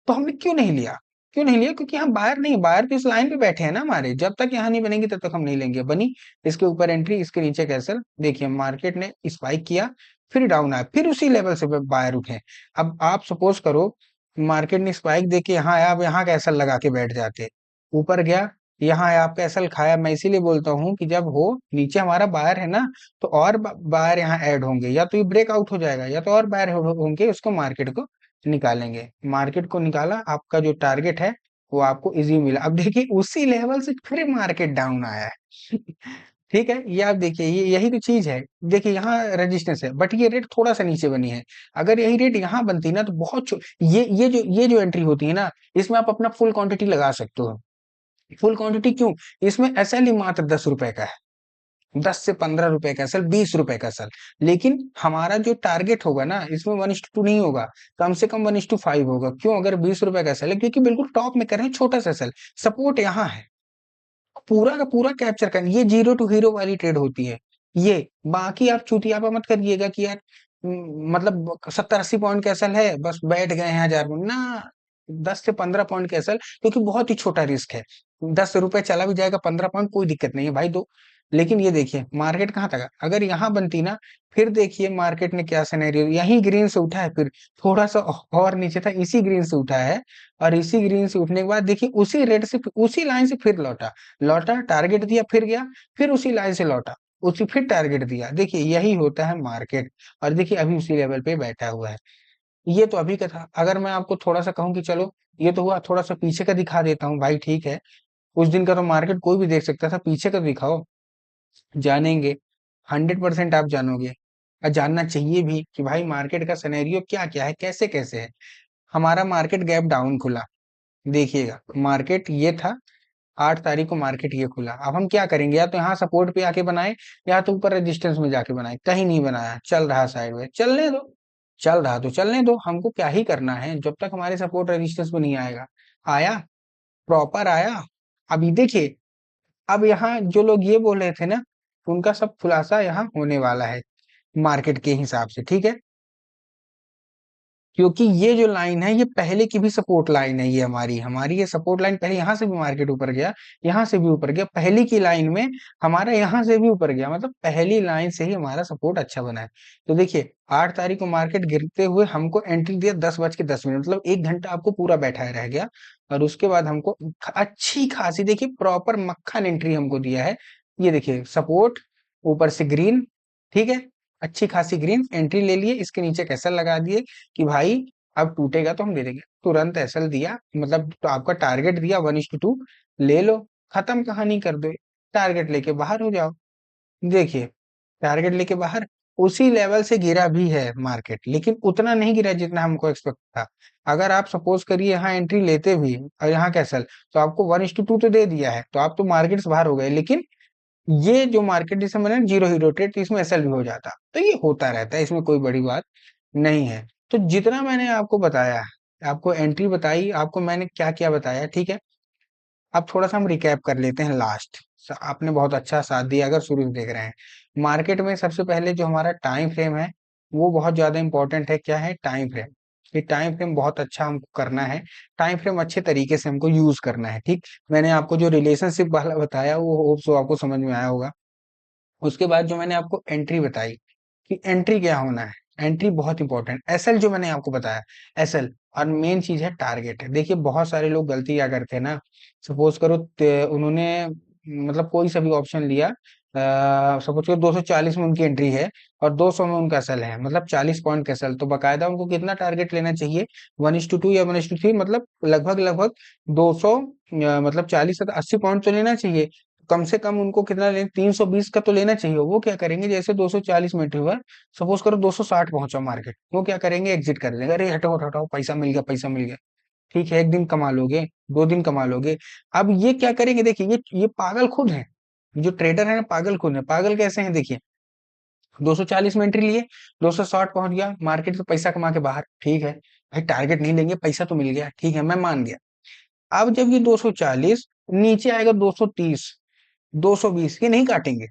तो हमने क्यों नहीं लिया? क्यों नहीं लिया? क्योंकि हम बायर नहीं, बायर तो इस लाइन पे बैठे हैं ना हमारे, जब तक यहाँ नहीं बनेगी तब तक हम नहीं लेंगे। बनी, इसके ऊपर एंट्री, इसके नीचे कैसल, देखिए मार्केट ने स्पाइक किया, फिर डाउन आया, फिर उसी लेवल से बायर उठे। अब आप सपोज करो मार्केट ने स्पाइक दे के यहाँ आया, अब यहाँ कैसल लगा के बैठ जाते, ऊपर गया, यहाँ आया, आप कैसल खाया। मैं इसीलिए बोलता हूँ कि जब हो नीचे हमारा बायर है ना, तो और बायर यहाँ ऐड होंगे, या तो ये ब्रेकआउट हो जाएगा, या तो और बायर होंगे, उसको मार्केट को निकालेंगे। मार्केट को निकाला, आपका जो टारगेट है वो आपको इजी मिला। अब देखिए उसी लेवल से फिर मार्केट डाउन आया है। ठीक है, ये आप देखिए, ये यही तो चीज है। देखिए यहाँ रेजिस्टेंस है, बट ये रेट थोड़ा सा नीचे बनी है। अगर यही रेट यहाँ बनती ना तो बहुत ये जो एंट्री होती है ना, इसमें आप अपना फुल क्वांटिटी लगा सकते हो। फुल क्वांटिटी क्यों? इसमें एसएल ही मात्र 10 रुपए का है, 10 से 15 रुपए का एसएल, 20 रुपए का एसएल। लेकिन हमारा जो टारगेट होगा ना, इसमें 1:2 नहीं होगा, कम से कम 1:5 होगा। क्यों? अगर 20 रुपए का एसएल है, क्योंकि बिल्कुल टॉप में कर रहे हैं, छोटा सा एसएल, सपोर्ट यहाँ है, पूरा का पूरा कैप्चर करना। ये जीरो टू हीरो वाली ट्रेड होती है ये। बाकी आप चूतियापा मत करिएगा कि यार मतलब 70-80 पॉइंट का एसएल है, बस बैठ गए हैं 1000 पॉइंट ना। 10 से 15 पॉइंट का एसएल, क्योंकि बहुत ही छोटा रिस्क है। 10 रुपए चला भी जाएगा, 15 पॉइंट कोई दिक्कत नहीं है भाई, दो। लेकिन ये देखिए मार्केट कहाँ तक, अगर यहाँ बनती ना, फिर देखिए मार्केट ने क्या सिनेरियो, यही ग्रीन से उठा है, फिर थोड़ा सा और नीचे था, इसी ग्रीन से उठा है। और इसी ग्रीन से उठने के बाद देखिए उसी रेट से, उसी लाइन से फिर लौटा, लौटा टारगेट दिया, फिर गया, फिर उसी लाइन से लौटा, उसी फिर टारगेट दिया। देखिए यही होता है मार्केट। और देखिए अभी उसी लेवल पे बैठा हुआ है। ये तो अभी का था। अगर मैं आपको थोड़ा सा कहूँ कि चलो ये तो हुआ, थोड़ा सा पीछे का दिखा देता हूँ भाई, ठीक है। उस दिन का तो मार्केट कोई भी देख सकता था, पीछे का दिखाओ, जानेंगे, 100% आप जानोगे। और जानना चाहिए भी कि भाई मार्केट का सिनेरियो क्या क्या है, कैसे कैसे है। हमारा मार्केट गैप डाउन खुला, देखिएगा मार्केट ये था, 8 तारीख को मार्केट ये खुला। अब हम क्या करेंगे, या तो यहाँ सपोर्ट पे आके बनाए, या तो ऊपर रेजिस्टेंस में जाके बनाए। कहीं नहीं बनाया, चल रहा साइडवेज, चलने दो। चल रहा तो चलने दो, हमको क्या ही करना है जब तक हमारे सपोर्ट रेजिस्टेंस पे नहीं आएगा। आया, प्रॉपर आया। अभी देखिए, अब यहाँ जो लोग ये बोल रहे थे ना, उनका सब खुलासा यहाँ होने वाला है मार्केट के हिसाब से, ठीक है। क्योंकि ये जो लाइन है ये पहले की भी सपोर्ट लाइन है, ये हमारी हमारी ये सपोर्ट लाइन पहले, यहाँ से भी मार्केट ऊपर गया, यहाँ से भी ऊपर गया, पहली की लाइन में हमारा यहाँ से भी ऊपर गया, मतलब पहली लाइन से ही हमारा सपोर्ट अच्छा बना है। तो देखिए 8 तारीख को मार्केट गिरते हुए हमको एंट्री दिया 10:10, मतलब 1 घंटा आपको पूरा बैठा रह गया। और उसके बाद हमको अच्छी खासी, देखिए प्रॉपर मक्खन एंट्री हमको दिया है। ये देखिए सपोर्ट, ऊपर से ग्रीन, ठीक है, अच्छी खासी ग्रीन एंट्री ले लिए, इसके नीचे कैसल लगा दिए कि भाई अब टूटेगा तो हम दे देंगे। तुरंत एसएल दिया, मतलब तो आपका टारगेट दिया 1:2, ले लो, खत्म कहानी कर दो, टारगेट लेके बाहर हो जाओ। देखिए टारगेट लेके बाहर, उसी लेवल से गिरा भी है मार्केट, लेकिन उतना नहीं गिरा जितना हमको एक्सपेक्ट था। अगर आप सपोज करिए यहाँ एंट्री लेते भी और यहाँ कैसल, तो आपको 1:2 तो दे दिया है, तो आप तो मार्केट से बाहर हो गए। लेकिन ये जो मार्केट जिसे मैंने जीरो हीरो ट्रेड, तो इसमें एसएल भी हो जाता, तो ये होता रहता है, इसमें कोई बड़ी बात नहीं है। तो जितना मैंने आपको बताया, आपको एंट्री बताई, आपको मैंने क्या क्या बताया, ठीक है। अब थोड़ा सा हम रिकैप कर लेते हैं लास्ट। आपने बहुत अच्छा साथ दिया अगर शुरू से देख रहे हैं। मार्केट में सबसे पहले जो हमारा टाइम फ्रेम है वो बहुत ज्यादा इंपॉर्टेंट है। क्या है? Time frame. ये टाइम फ्रेम बहुत अच्छा हमको करना है, टाइम फ्रेम अच्छे तरीके से हमको यूज करना है, ठीक। मैंने आपको जो रिलेशनशिप वाला बताया वो होप सो आपको समझ में आया होगा। उसके बाद जो मैंने आपको एंट्री बताई कि एंट्री क्या होना है, एंट्री बहुत इंपॉर्टेंट। एसएल जो मैंने आपको बताया, एसएल। और मेन चीज है टारगेट। देखिए बहुत सारे लोग गलती क्या करते हैं ना, सपोज करो उन्होंने मतलब कोई सा भी ऑप्शन लिया, सपोज करो 240 में उनकी एंट्री है और 200 में उनका सेल है, मतलब 40 पॉइंट का सेल, तो बकायदा उनको कितना टारगेट लेना चाहिए, 1:2 या 1:3, मतलब लगभग लगभग 200, मतलब 40 से 80 पॉइंट तो लेना चाहिए। कम से कम उनको कितना लेना, 320 का तो लेना चाहिए। वो क्या करेंगे, जैसे 240 में एंट्री हुआ, सपोज करो 260 पहुंचा मार्केट, वो क्या करेंगे, एग्जिट कर देंगे, अरे हटाओ हटाओ हटाओ, पैसा मिल गया, पैसा मिल गया। ठीक है, एक दिन कमा लोगे, 2 दिन कमा लोगे। अब ये क्या करेंगे, देखिए ये पागल खुद है, जो ट्रेडर है ना, पागल खुद है। पागल कैसे हैं, देखिए 240 में एंट्री लिए, 260 पहुंच गया मार्केट, तो पैसा कमा के बाहर, ठीक है भाई, टारगेट नहीं लेंगे, पैसा तो मिल गया, ठीक है, मैं मान गया। अब जब ये 240 नीचे आएगा, 230, 220, ये नहीं काटेंगे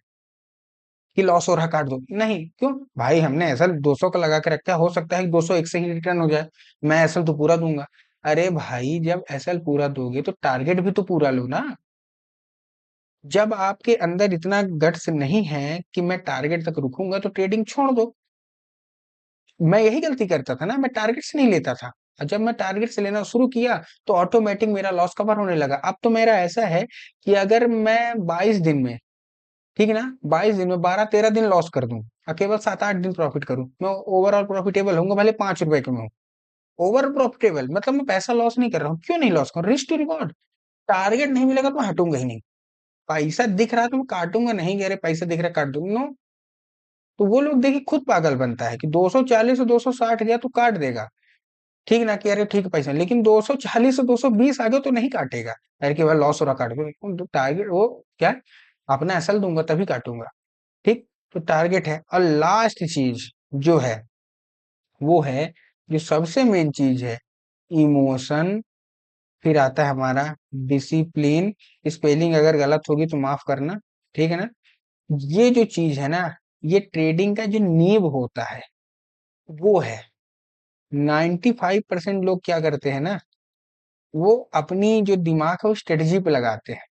कि लॉस हो रहा काट दो, नहीं, क्यों भाई, हमने एसएल 200 का लगा के रखा है, हो सकता है कि 201 से ही रिटर्न हो जाए, मैं एसएल तो पूरा दूंगा। अरे भाई, जब एसएल पूरा दोगे तो टारगेट भी तो पूरा लो ना। जब आपके अंदर इतना गट्स नहीं है कि मैं टारगेट तक रुकूंगा, तो ट्रेडिंग छोड़ दो। मैं यही गलती करता था ना, मैं टारगेट से नहीं लेता था, और जब मैं टारगेट से लेना शुरू किया तो ऑटोमेटिक मेरा लॉस कवर होने लगा। अब तो मेरा ऐसा है कि अगर मैं 22 दिन में, ठीक है ना, 22 दिन में 12-13 दिन लॉस कर दूं और केवल 7-8 दिन प्रॉफिट करूं, मैं ओवरऑल प्रॉफिटेबल होऊंगा, भले 5 रुपए के में हूं। ओवर प्रॉफिटेबल मतलब मैं पैसा लॉस नहीं कर रहा हूँ, क्यों नहीं लॉस कर, रिस्क टू रिवॉर्ड। टारगेट नहीं मिलेगा तो मैं हटूंगा ही नहीं। पैसा दिख रहा है तो मैं काटूंगा नहीं, कह रहे पैसा दिख रहा है काट दूंगा, नो। तो वो लोग देखिए खुद पागल बनता है कि 240 से 260 गया तो काट देगा, ठीक ना, कि अरे ठीक है पैसा, लेकिन 240 से 220 आ गया तो नहीं काटेगा, अरे केवल लॉस हो रहा काट दो, टारगेट वो क्या, अपना एसएल दूंगा तभी काटूंगा। ठीक, तो टारगेट है। और लास्ट चीज जो है वो है, जो सबसे मेन चीज है, इमोशन। फिर आता है हमारा डिसिप्लिन। स्पेलिंग अगर गलत होगी तो माफ करना, ठीक है ना। ये जो चीज है ना, ये ट्रेडिंग का जो नींव होता है वो है। 95% लोग क्या करते हैं ना, वो अपनी जो दिमाग है वो स्ट्रेटजी पे लगाते हैं।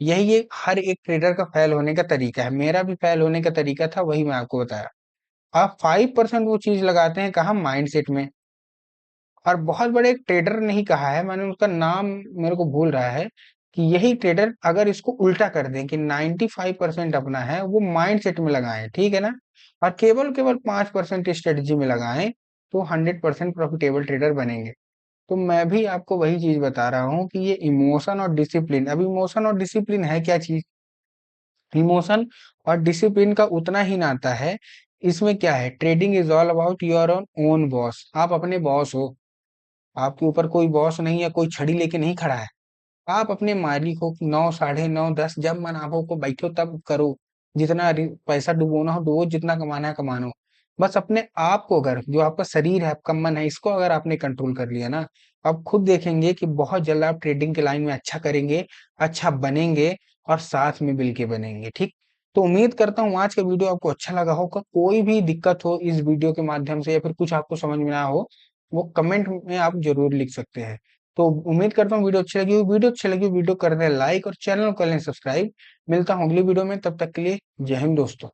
यही एक हर एक ट्रेडर का फेल होने का तरीका है, मेरा भी फेल होने का तरीका था, वही मैं आपको बताया। आप 5% वो चीज लगाते हैं कहाँ, माइंडसेट में। और बहुत बड़े एक ट्रेडर ने ही कहा है, मैंने उसका नाम मेरे को भूल रहा है, कि यही ट्रेडर अगर इसको उल्टा कर दें कि 95% अपना है वो माइंडसेट में लगाएं, ठीक है ना, और केवल केवल 5% स्ट्रेटजी में लगाएं, तो 100% प्रॉफिटेबल ट्रेडर बनेंगे। तो मैं भी आपको वही चीज बता रहा हूँ कि ये इमोशन और डिसिप्लिन, अब इमोशन और डिसिप्लिन है क्या चीज, इमोशन और डिसिप्लिन का उतना ही नाता है। इसमें क्या है, trading is all about your own own boss, आप अपने बॉस हो। आपके ऊपर कोई बॉस नहीं है, कोई छड़ी लेके नहीं खड़ा है। आप अपने मालिक हो, 9, 9:30, 10 जब मन आपको बैठो तब करो, जितना पैसा डुबोना हो डुबो, जितना कमाना है कमानो। बस अपने आप को, अगर जो आपका शरीर है, आपका मन है, इसको अगर आपने कंट्रोल कर लिया ना, आप खुद देखेंगे कि बहुत जल्द आप ट्रेडिंग के लाइन में अच्छा करेंगे, अच्छा बनेंगे, और साथ में मिल के बनेंगे। ठीक, तो उम्मीद करता हूँ आज का वीडियो आपको अच्छा लगा होगा। कोई भी दिक्कत हो इस वीडियो के माध्यम से, या फिर कुछ आपको समझ में ना हो, वो कमेंट में आप जरूर लिख सकते हैं। तो उम्मीद करता हूँ वीडियो अच्छी लगी हो, वीडियो अच्छी लगी हो वीडियो कर दें लाइक और चैनल को कर लें सब्सक्राइब। मिलता हूँ अगली वीडियो में, तब तक के लिए जय हिंद दोस्तों।